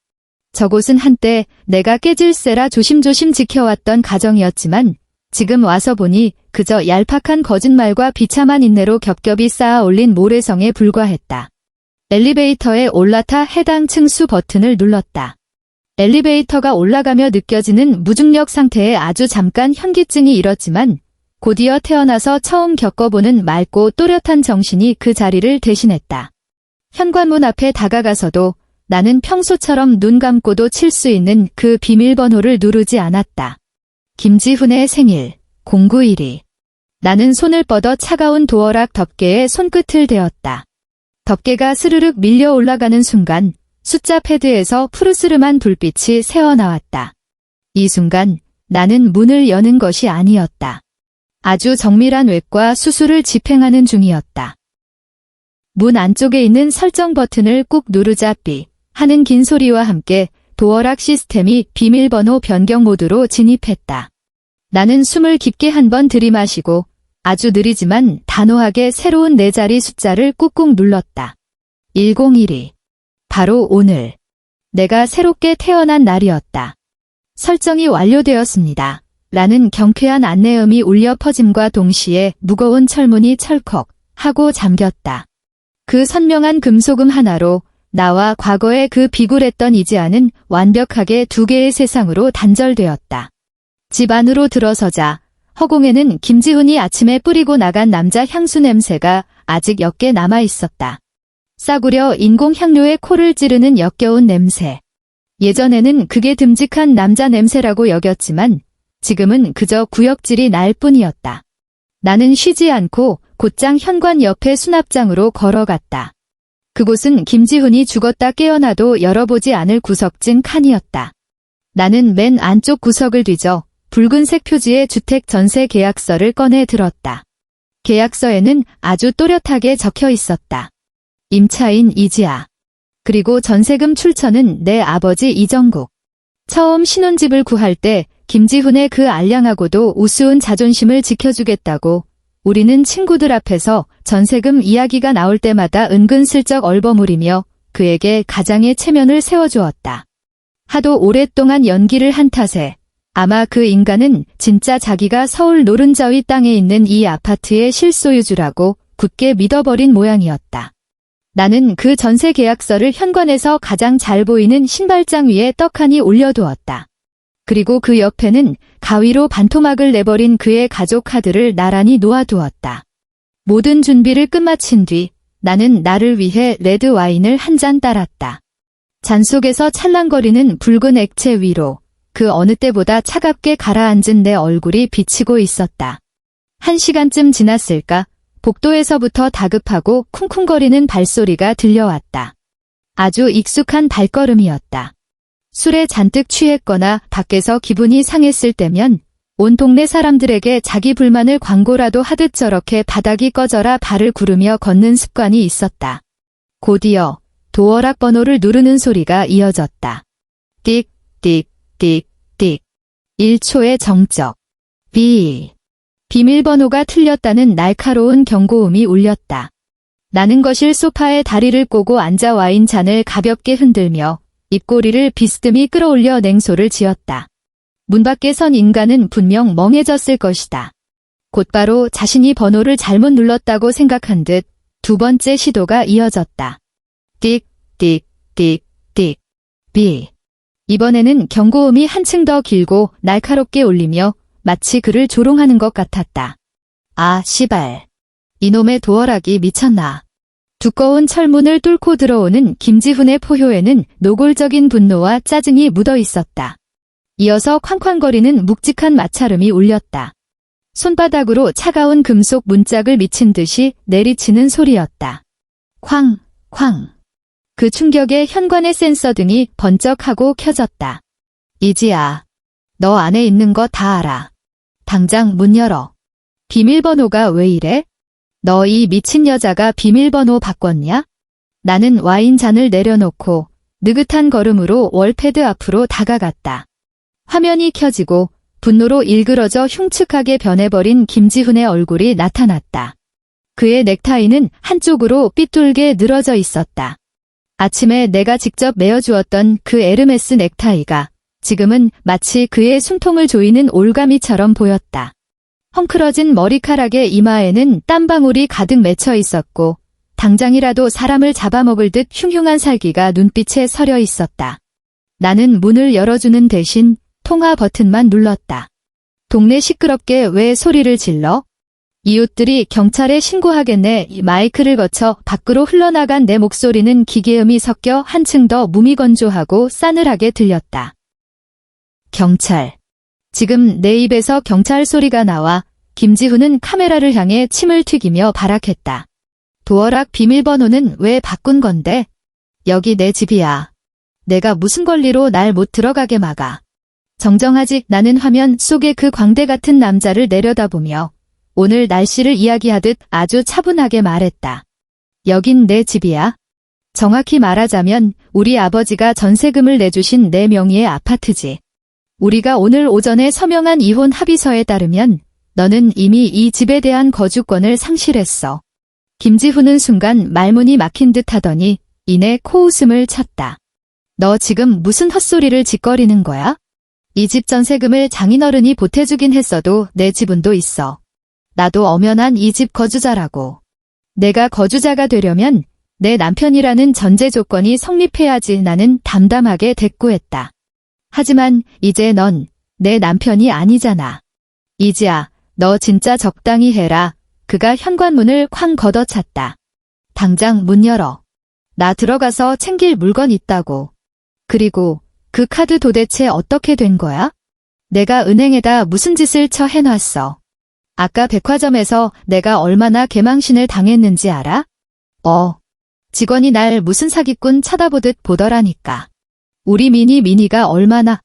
Speaker 1: 저곳은 한때 내가 깨질세라 조심조심 지켜왔던 가정이었지만 지금 와서 보니 그저 얄팍한 거짓말과 비참한 인내로 겹겹이 쌓아 올린 모래성에 불과했다. 엘리베이터에 올라타 해당 층수 버튼을 눌렀다. 엘리베이터가 올라가며 느껴지는 무중력 상태에 아주 잠깐 현기증이 일었지만 곧이어 태어나서 처음 겪어보는 맑고 또렷한 정신이 그 자리를 대신했다. 현관문 앞에 다가가서도 나는 평소처럼 눈 감고도 칠 수 있는 그 비밀번호를 누르지 않았다. 김지훈의 생일 0912. 나는 손을 뻗어 차가운 도어락 덮개에 손끝을 대었다. 덮개가 스르륵 밀려 올라가는 순간 숫자 패드에서 푸르스름한 불빛이 새어나왔다. 이 순간 나는 문을 여는 것이 아니었다. 아주 정밀한 외과 수술을 집행하는 중이었다. 문 안쪽에 있는 설정 버튼을 꾹 누르자 삐 하는 긴 소리와 함께 도어락 시스템이 비밀번호 변경 모드로 진입했다. 나는 숨을 깊게 한 번 들이마시고 아주 느리지만 단호하게 새로운 네 자리 숫자를 꾹꾹 눌렀다. 1012. 바로 오늘. 내가 새롭게 태어난 날이었다. 설정이 완료되었습니다. 라는 경쾌한 안내음이 울려 퍼짐과 동시에 무거운 철문이 철컥 하고 잠겼다. 그 선명한 금속음 하나로 나와 과거의 그 비굴했던 이지아는 완벽하게 두 개의 세상으로 단절되었다. 집 안으로 들어서자 허공에는 김지훈이 아침에 뿌리고 나간 남자 향수 냄새가 아직 옅게 남아 있었다. 싸구려 인공향료에 코를 찌르는 역겨운 냄새. 예전에는 그게 듬직한 남자 냄새라고 여겼지만 지금은 그저 구역질이 날 뿐이었다. 나는 쉬지 않고 곧장 현관 옆에 수납장으로 걸어갔다. 그곳은 김지훈이 죽었다 깨어나도 열어보지 않을 구석진 칸이었다. 나는 맨 안쪽 구석을 뒤져 붉은색 표지의 주택 전세 계약서를 꺼내 들었다. 계약서에는 아주 또렷하게 적혀 있었다. 임차인 이지아. 그리고 전세금 출처는 내 아버지 이정국. 처음 신혼집을 구할 때 김지훈의 그 알량하고도 우스운 자존심을 지켜주겠다고 우리는 친구들 앞에서 전세금 이야기가 나올 때마다 은근슬쩍 얼버무리며 그에게 가장의 체면을 세워주었다. 하도 오랫동안 연기를 한 탓에 아마 그 인간은 진짜 자기가 서울 노른자위 땅에 있는 이 아파트의 실소유주라고 굳게 믿어버린 모양이었다. 나는 그 전세 계약서를 현관에서 가장 잘 보이는 신발장 위에 떡하니 올려두었다. 그리고 그 옆에는 가위로 반토막을 내버린 그의 가족 카드를 나란히 놓아두었다. 모든 준비를 끝마친 뒤 나는 나를 위해 레드 와인을 한 잔 따랐다. 잔 속에서 찰랑거리는 붉은 액체 위로 그 어느 때보다 차갑게 가라앉은 내 얼굴이 비치고 있었다. 1시간쯤 지났을까? 복도에서부터 다급하고 쿵쿵거리는 발소리가 들려왔다. 아주 익숙한 발걸음이었다. 술에 잔뜩 취했거나 밖에서 기분이 상했을 때면 온 동네 사람들에게 자기 불만을 광고라도 하듯 저렇게 바닥이 꺼져라 발을 구르며 걷는 습관이 있었다. 곧이어 도어락 번호를 누르는 소리가 이어졌다. 띡, 띡, 띡, 띡. 1초의 정적. 비밀번호가 틀렸다는 날카로운 경고음이 울렸다. 나는 거실 소파에 다리를 꼬고 앉아 와인 잔을 가볍게 흔들며 입꼬리를 비스듬히 끌어올려 냉소를 지었다. 문 밖에 선 인간은 분명 멍해졌을 것이다. 곧바로 자신이 번호를 잘못 눌렀다고 생각한 듯 두 번째 시도가 이어졌다. 띡, 띡, 띡, 띡. 이번에는 경고음이 한층 더 길고 날카롭게 울리며 마치 그를 조롱하는 것 같았다. 아, 씨발. 이놈의 도어락이 미쳤나. 두꺼운 철문을 뚫고 들어오는 김지훈의 포효에는 노골적인 분노와 짜증이 묻어 있었다. 이어서 쾅쾅거리는 묵직한 마찰음이 울렸다. 손바닥으로 차가운 금속 문짝을 미친 듯이 내리치는 소리였다. 쾅, 쾅. 그 충격에 현관의 센서 등이 번쩍하고 켜졌다. 이지야, 너 안에 있는 거 다 알아. 당장 문 열어. 비밀번호가 왜 이래? 너 이 미친 여자가 비밀번호 바꿨냐? 나는 와인 잔을 내려놓고 느긋한 걸음으로 월패드 앞으로 다가갔다. 화면이 켜지고 분노로 일그러져 흉측하게 변해버린 김지훈의 얼굴이 나타났다. 그의 넥타이는 한쪽으로 삐뚤게 늘어져 있었다. 아침에 내가 직접 메어주었던 그 에르메스 넥타이가 지금은 마치 그의 숨통을 조이는 올가미처럼 보였다. 헝클어진 머리카락의 이마에는 땀방울이 가득 맺혀 있었고 당장이라도 사람을 잡아먹을 듯 흉흉한 살기가 눈빛에 서려 있었다. 나는 문을 열어주는 대신 통화 버튼만 눌렀다. 동네 시끄럽게 왜 소리를 질러? 이웃들이 경찰에 신고하겠네. 마이크를 거쳐 밖으로 흘러나간 내 목소리는 기계음이 섞여 한층 더 무미건조하고 싸늘하게 들렸다. 경찰. 지금 내 입에서 경찰 소리가 나와 김지훈은 카메라를 향해 침을 튀기며 발악했다. 도어락 비밀번호는 왜 바꾼 건데? 여기 내 집이야. 내가 무슨 권리로 날 못 들어가게 막아. 정정하지. 나는 화면 속의 그 광대 같은 남자를 내려다보며 오늘 날씨를 이야기하듯 아주 차분하게 말했다. 여긴 내 집이야. 정확히 말하자면 우리 아버지가 전세금을 내주신 내 명의의 아파트지. 우리가 오늘 오전에 서명한 이혼 합의서에 따르면 너는 이미 이 집에 대한 거주권을 상실했어. 김지훈은 순간 말문이 막힌 듯 하더니 이내 코웃음을 쳤다. 너 지금 무슨 헛소리를 짓거리는 거야? 이 집 전세금을 장인어른이 보태주긴 했어도 내 지분도 있어. 나도 엄연한 이 집 거주자라고. 내가 거주자가 되려면 내 남편이라는 전제 조건이 성립해야지. 나는 담담하게 대꾸했다. 하지만 이제 넌 내 남편이 아니잖아. 이지야, 너 진짜 적당히 해라. 그가 현관문을 쾅 걷어찼다. 당장 문 열어. 나 들어가서 챙길 물건 있다고. 그리고 그 카드 도대체 어떻게 된 거야? 내가 은행에다 무슨 짓을 쳐 해놨어. 아까 백화점에서 내가 얼마나 개망신을 당했는지 알아? 직원이 날 무슨 사기꾼 쳐다보듯 보더라니까. 우리 미니가 얼마나.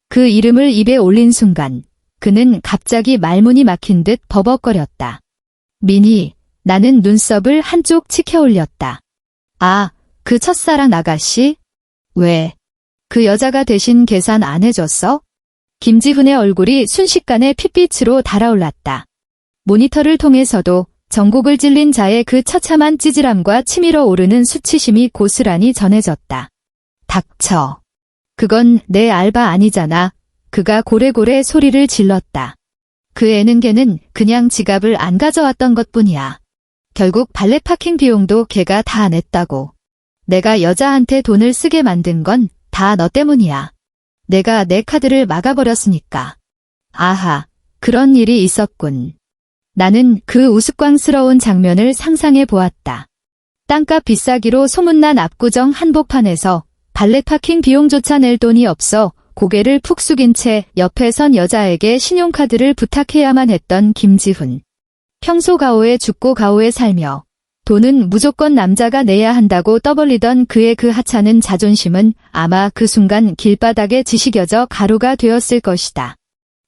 Speaker 1: 그 이름을 입에 올린 순간 그는 갑자기 말문이 막힌 듯 버벅거렸다. 미니, 나는 눈썹을 한쪽 치켜 올렸다. 아, 그 첫사랑 아가씨? 왜? 그 여자가 대신 계산 안 해줬어? 김지훈의 얼굴이 순식간에 핏빛으로 달아올랐다. 모니터를 통해서도 전곡을 찔린 자의 그 처참한 찌질함과 치밀어 오르는 수치심이 고스란히 전해졌다. 닥쳐. 그건 내 알바 아니잖아. 그가 고래고래 소리를 질렀다. 그 애는개는 그냥 지갑을 안 가져왔던 것뿐이야. 결국 발레 파킹 비용도 걔가 다 냈다고. 내가 여자한테 돈을 쓰게 만든 건 다 너 때문이야. 내가 내 카드를 막아버렸으니까. 아하, 그런 일이 있었군. 나는 그 우스꽝스러운 장면을 상상해 보았다. 땅값 비싸기로 소문난 압구정 한복판에서 발렛 파킹 비용조차 낼 돈이 없어 고개를 푹 숙인 채 옆에 선 여자에게 신용카드를 부탁해야만 했던 김지훈. 평소 가오에 죽고 가오에 살며 돈은 무조건 남자가 내야 한다고 떠벌리던 그의 그 하찮은 자존심은 아마 그 순간 길바닥에 지식여져 가루가 되었을 것이다.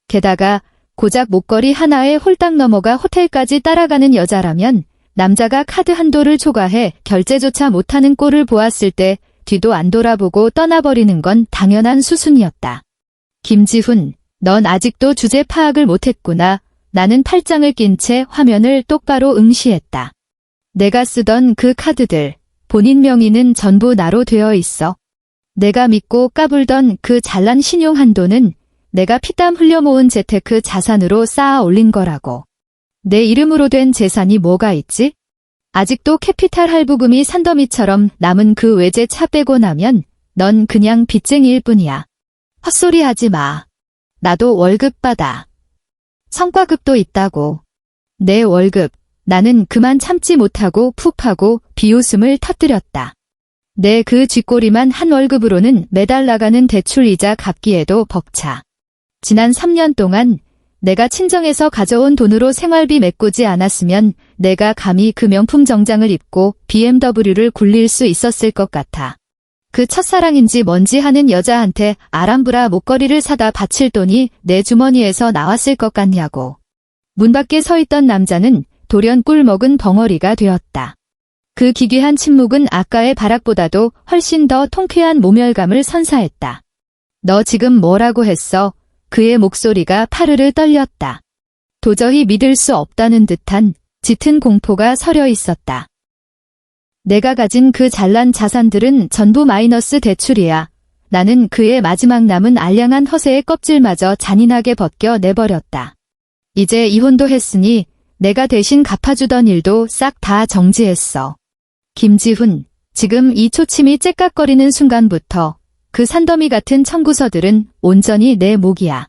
Speaker 1: 게다가 고작 목걸이 하나에 홀딱 넘어가 호텔까지 따라가는 여자라면 남자가 카드 한도를 초과해 결제조차 못하는 꼴을 보았을 때 뒤도 안 돌아보고 떠나버리는 건 당연한 수순이었다. 김지훈, 넌 아직도 주제 파악을 못했구나. 나는 팔짱을 낀 채 화면을 똑바로 응시했다. 내가 쓰던 그 카드들, 본인 명의는 전부 나로 되어 있어. 내가 믿고 까불던 그 잘난 신용 한도는 내가 피땀 흘려 모은 재테크 자산으로 쌓아 올린 거라고. 내 이름으로 된 재산이 뭐가 있지? 아직도 캐피탈 할부금이 산더미처럼 남은 그 외제차 빼고 나면 넌 그냥 빚쟁이일 뿐이야. 헛소리 하지 마. 나도 월급 받아. 성과급도 있다고. 내 월급, 나는 그만 참지 못하고 푹 하고 비웃음을 터뜨렸다. 내 그 쥐꼬리만 한 월급으로는 매달 나가는 대출이자 갚기에도 벅차. 지난 3년 동안 내가 친정에서 가져온 돈으로 생활비 메꾸지 않았으면 내가 감히 그 명품 정장을 입고 BMW를 굴릴 수 있었을 것 같아. 그 첫사랑인지 뭔지 하는 여자한테 아람브라 목걸이를 사다 바칠 돈이 내 주머니에서 나왔을 것 같냐고. 문 밖에 서 있던 남자는 돌연 꿀 먹은 벙어리가 되었다. 그 기괴한 침묵은 아까의 발악보다도 훨씬 더 통쾌한 모멸감을 선사했다. 너 지금 뭐라고 했어? 그의 목소리가 파르르 떨렸다. 도저히 믿을 수 없다는 듯한 짙은 공포가 서려 있었다. 내가 가진 그 잘난 자산들은 전부 마이너스 대출이야. 나는 그의 마지막 남은 알량한 허세의 껍질마저 잔인하게 벗겨 내버렸다. 이제 이혼도 했으니 내가 대신 갚아주던 일도 싹 다 정지했어. 김지훈, 지금 이 초침이 째깍거리는 순간부터 그 산더미 같은 청구서들은 온전히 내 몫이야.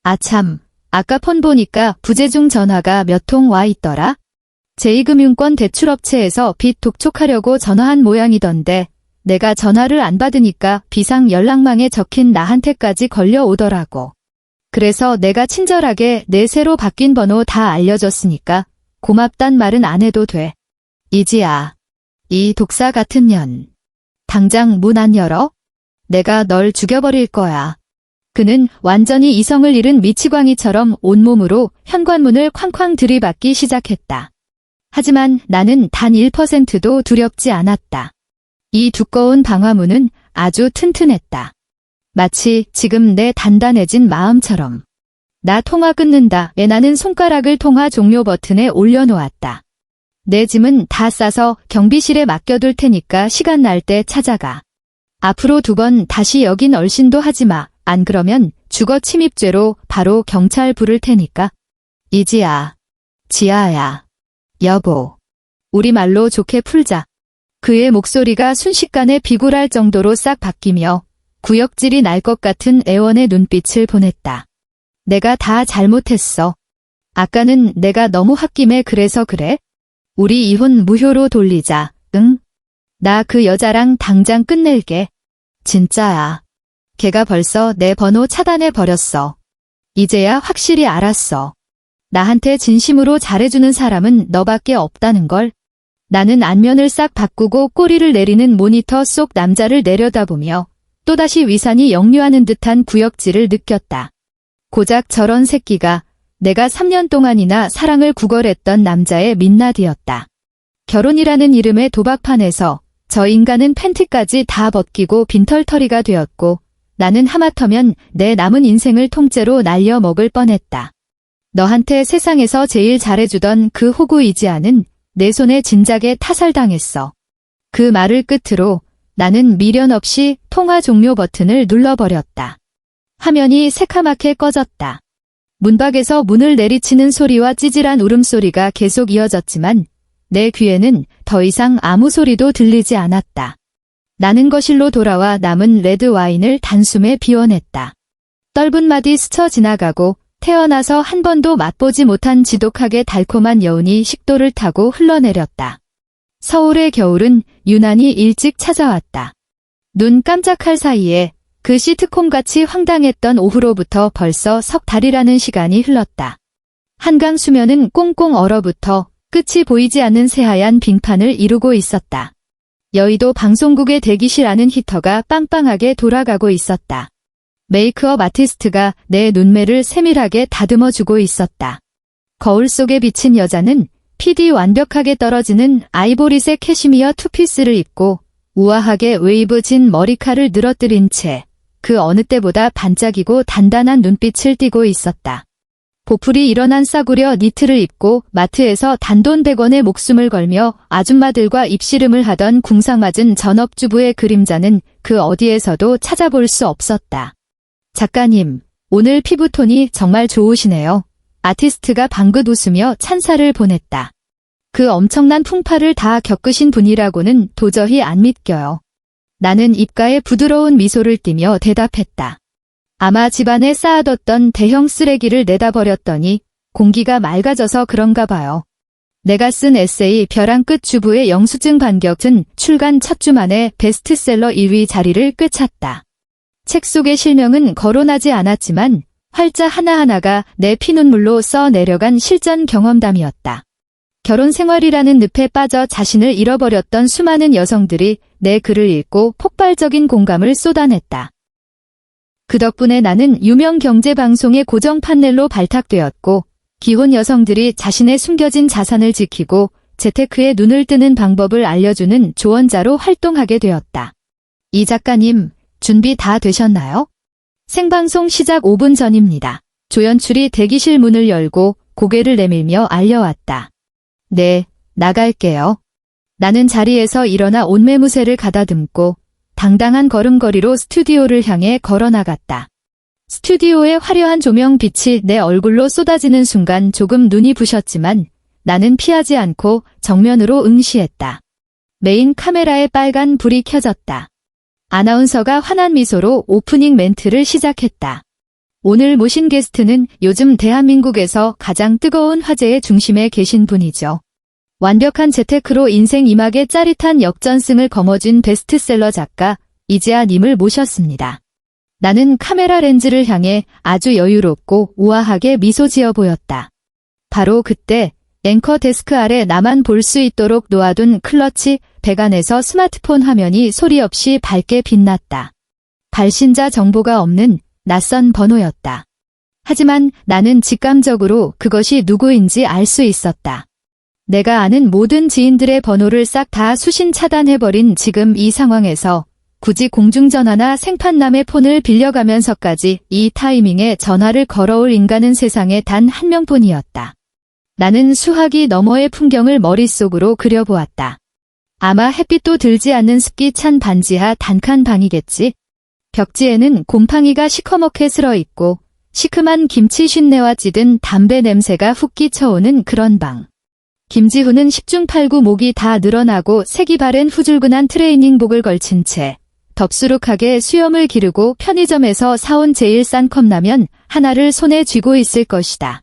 Speaker 1: 아참, 아까 폰 보니까 부재중 전화가 몇 통 와 있더라? 제2금융권 대출업체에서 빚 독촉하려고 전화한 모양이던데 내가 전화를 안 받으니까 비상 연락망에 적힌 나한테까지 걸려오더라고. 그래서 내가 친절하게 내 새로 바뀐 번호 다 알려줬으니까 고맙단 말은 안 해도 돼. 이지야, 이 독사 같은 년. 당장 문 안 열어? 내가 널 죽여버릴 거야. 그는 완전히 이성을 잃은 미치광이처럼 온몸으로 현관문을 쾅쾅 들이받기 시작했다. 하지만 나는 단 1%도 두렵지 않았다. 이 두꺼운 방화문은 아주 튼튼했다. 마치 지금 내 단단해진 마음처럼. 나 통화 끊는다에 나는 손가락을 통화 종료 버튼에 올려놓았다. 내 짐은 다 싸서 경비실에 맡겨둘 테니까 시간 날 때 찾아가. 앞으로 2번 다시 여긴 얼씬도 하지 마. 안 그러면 주거 침입죄로 바로 경찰 부를 테니까. 이지야, 지아야, 여보, 우리말로 좋게 풀자. 그의 목소리가 순식간에 비굴할 정도로 싹 바뀌며 구역질이 날 것 같은 애원의 눈빛을 보냈다. 내가 다 잘못했어. 아까는 내가 너무 홧김에 그래서 그래? 우리 이혼 무효로 돌리자, 응? 나 그 여자랑 당장 끝낼게. 진짜야. 걔가 벌써 내 번호 차단해버렸어. 이제야 확실히 알았어. 나한테 진심으로 잘해주는 사람은 너밖에 없다는 걸. 나는 안면을 싹 바꾸고 꼬리를 내리는 모니터 속 남자를 내려다보며 또다시 위산이 역류하는 듯한 구역질을 느꼈다. 고작 저런 새끼가 내가 3년 동안이나 사랑을 구걸했던 남자의 민낯이었다. 결혼이라는 이름의 도박판에서 저 인간은 팬티까지 다 벗기고 빈털터리가 되었고 나는 하마터면 내 남은 인생을 통째로 날려먹을 뻔했다. 너한테 세상에서 제일 잘해주던 그 호구 이지아는 내 손에 진작에 타살당했어. 그 말을 끝으로 나는 미련 없이 통화 종료 버튼을 눌러버렸다. 화면이 새카맣게 꺼졌다. 문밖에서 문을 내리치는 소리와 찌질한 울음소리가 계속 이어졌지만 내 귀에는 더 이상 아무 소리도 들리지 않았다. 나는 거실로 돌아와 남은 레드 와인을 단숨에 비워냈다. 떫은 마디 스쳐 지나가고 태어나서 한 번도 맛보지 못한 지독하게 달콤한 여운이 식도를 타고 흘러내렸다. 서울의 겨울은 유난히 일찍 찾아왔다. 눈 깜짝할 사이에 그 시트콤같이 황당했던 오후로부터 벌써 석 달이라는 시간이 흘렀다. 한강 수면은 꽁꽁 얼어붙어 끝이 보이지 않는 새하얀 빙판을 이루고 있었다. 여의도 방송국의 대기실 안은 히터가 빵빵하게 돌아가고 있었다. 메이크업 아티스트가 내 눈매를 세밀하게 다듬어주고 있었다. 거울 속에 비친 여자는 PD 완벽하게 떨어지는 아이보리색 캐시미어 투피스를 입고 우아하게 웨이브 진 머리칼을 늘어뜨린 채 그 어느 때보다 반짝이고 단단한 눈빛을 띠고 있었다. 보풀이 일어난 싸구려 니트를 입고 마트에서 단돈 100원에 목숨을 걸며 아줌마들과 입씨름을 하던 궁상맞은 전업주부의 그림자는 그 어디에서도 찾아볼 수 없었다. 작가님, 오늘 피부톤이 정말 좋으시네요. 아티스트가 방긋 웃으며 찬사를 보냈다. 그 엄청난 풍파를 다 겪으신 분이라고는 도저히 안 믿겨요. 나는 입가에 부드러운 미소를 띠며 대답했다. 아마 집안에 쌓아뒀던 대형 쓰레기를 내다버렸더니 공기가 맑아져서 그런가 봐요. 내가 쓴 에세이 벼랑 끝 주부의 영수증 반격은 출간 첫 주 만에 베스트셀러 1위 자리를 꿰찼다. 책 속의 실명은 거론하지 않았지만 활자 하나하나가 내 피눈물로 써 내려간 실전 경험담이었다. 결혼 생활이라는 늪에 빠져 자신을 잃어버렸던 수많은 여성들이 내 글을 읽고 폭발적인 공감을 쏟아냈다. 그 덕분에 나는 유명 경제방송의 고정 판넬로 발탁되었고 기혼 여성들이 자신의 숨겨진 자산을 지키고 재테크에 눈을 뜨는 방법을 알려주는 조언자로 활동하게 되었다. 이 작가님, 준비 다 되셨나요? 생방송 시작 5분 전입니다. 조연출이 대기실 문을 열고 고개를 내밀며 알려왔다. 네, 나갈게요. 나는 자리에서 일어나 옷매무새를 가다듬고 당당한 걸음걸이로 스튜디오를 향해 걸어나갔다. 스튜디오의 화려한 조명빛이 내 얼굴로 쏟아지는 순간 조금 눈이 부셨지만 나는 피하지 않고 정면으로 응시했다. 메인 카메라에 빨간 불이 켜졌다. 아나운서가 환한 미소로 오프닝 멘트를 시작했다. 오늘 모신 게스트는 요즘 대한민국에서 가장 뜨거운 화제의 중심에 계신 분이죠. 완벽한 재테크로 인생 2막의 짜릿한 역전승을 거머쥔 베스트셀러 작가 이재하 님을 모셨습니다. 나는 카메라 렌즈를 향해 아주 여유롭고 우아하게 미소 지어 보였다. 바로 그때 앵커 데스크 아래 나만 볼 수 있도록 놓아둔 클러치 배관에서 스마트폰 화면이 소리 없이 밝게 빛났다. 발신자 정보가 없는 낯선 번호였다. 하지만 나는 직감적으로 그것이 누구인지 알 수 있었다. 내가 아는 모든 지인들의 번호를 싹 다 수신 차단해버린 지금 이 상황에서 굳이 공중전화나 생판남의 폰을 빌려가면서까지 이 타이밍에 전화를 걸어올 인간은 세상에 단 한 명뿐이었다. 나는 수화기 너머의 풍경을 머릿속으로 그려보았다. 아마 햇빛도 들지 않는 습기 찬 반지하 단칸 방이겠지. 벽지에는 곰팡이가 시커멓게 슬어있고 시큼한 김치 쉰내와 찌든 담배 냄새가 훅 끼쳐오는 그런 방. 김지훈은 10중 8구 목이 다 늘어나고 색이 바랜 후줄근한 트레이닝복을 걸친 채 덥수룩하게 수염을 기르고 편의점에서 사온 제일 싼 컵라면 하나를 손에 쥐고 있을 것이다.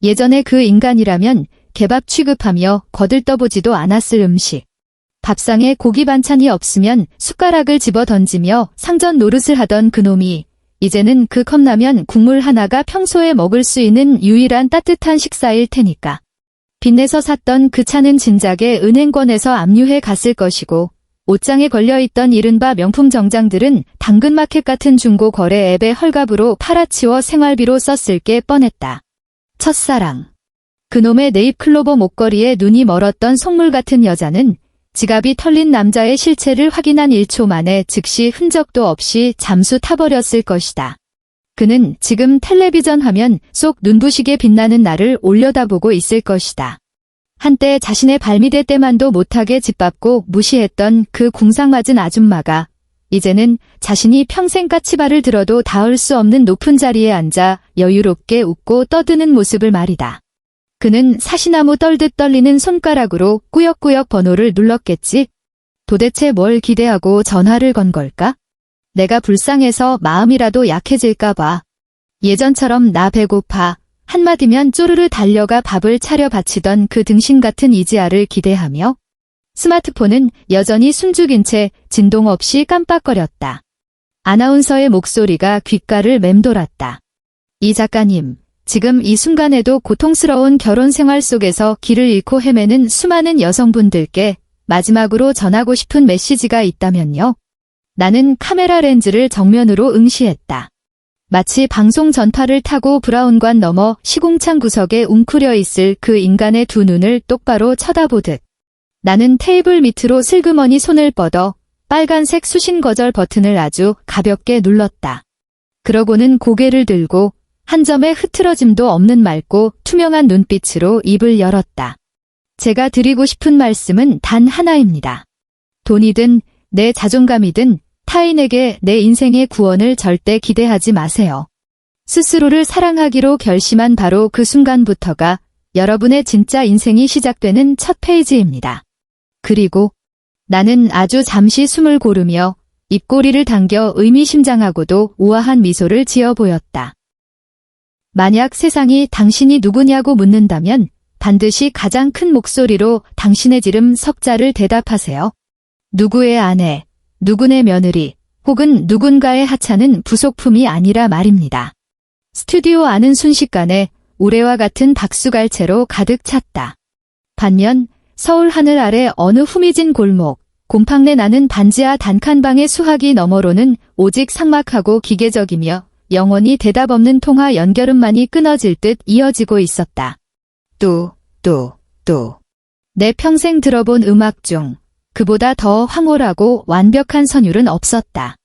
Speaker 1: 예전에 그 인간이라면 개밥 취급하며 거들떠보지도 않았을 음식. 밥상에 고기 반찬이 없으면 숟가락을 집어 던지며 상전 노릇을 하던 그놈이 이제는 그 컵라면 국물 하나가 평소에 먹을 수 있는 유일한 따뜻한 식사일 테니까. 빚내서 샀던 그 차는 진작에 은행권에서 압류해 갔을 것이고 옷장에 걸려있던 이른바 명품 정장들은 당근마켓 같은 중고 거래 앱의 헐갑으로 팔아치워 생활비로 썼을 게 뻔했다. 첫사랑. 그놈의 네잎클로버 목걸이에 눈이 멀었던 속물 같은 여자는 지갑이 털린 남자의 실체를 확인한 1초 만에 즉시 흔적도 없이 잠수 타버렸을 것이다. 그는 지금 텔레비전 화면 속 눈부시게 빛나는 나를 올려다보고 있을 것이다. 한때 자신의 발밑에 때만도 못하게 짓밟고 무시했던 그 궁상맞은 아줌마가 이제는 자신이 평생 까치발을 들어도 닿을 수 없는 높은 자리에 앉아 여유롭게 웃고 떠드는 모습을 말이다. 그는 사시나무 떨듯 떨리는 손가락으로 꾸역꾸역 번호를 눌렀겠지? 도대체 뭘 기대하고 전화를 건 걸까? 내가 불쌍해서 마음이라도 약해질까 봐. 예전처럼 나 배고파 한마디면 쪼르르 달려가 밥을 차려 바치던 그 등신 같은 이지아를 기대하며 스마트폰은 여전히 숨죽인 채 진동 없이 깜빡거렸다. 아나운서의 목소리가 귓가를 맴돌았다. 이 작가님, 지금 이 순간에도 고통스러운 결혼 생활 속에서 길을 잃고 헤매는 수많은 여성분들께 마지막으로 전하고 싶은 메시지가 있다면요. 나는 카메라 렌즈를 정면으로 응시했다. 마치 방송 전파를 타고 브라운관 너머 시궁창 구석에 웅크려 있을 그 인간의 두 눈을 똑바로 쳐다보듯. 나는 테이블 밑으로 슬그머니 손을 뻗어 빨간색 수신 거절 버튼을 아주 가볍게 눌렀다. 그러고는 고개를 들고 한 점의 흐트러짐도 없는 맑고 투명한 눈빛으로 입을 열었다. 제가 드리고 싶은 말씀은 단 하나입니다. 돈이든 내 자존감이든 타인에게 내 인생의 구원을 절대 기대하지 마세요. 스스로를 사랑하기로 결심한 바로 그 순간부터가 여러분의 진짜 인생이 시작되는 첫 페이지입니다. 그리고 나는 아주 잠시 숨을 고르며 입꼬리를 당겨 의미심장하고도 우아한 미소를 지어 보였다. 만약 세상이 당신이 누구냐고 묻는다면 반드시 가장 큰 목소리로 당신의 지름 석자를 대답하세요. 누구의 아내, 누구네 며느리, 혹은 누군가의 하찮은 부속품이 아니라 말입니다. 스튜디오 안은 순식간에 우레와 같은 박수갈채로 가득 찼다. 반면 서울 하늘 아래 어느 후미진 골목, 곰팡내 나는 반지하 단칸방의 수화기 너머로는 오직 삭막하고 기계적이며 영원히 대답 없는 통화 연결음만이 끊어질 듯 이어지고 있었다. 또. 내 평생 들어본 음악 중 그보다 더 황홀하고 완벽한 선율은 없었다.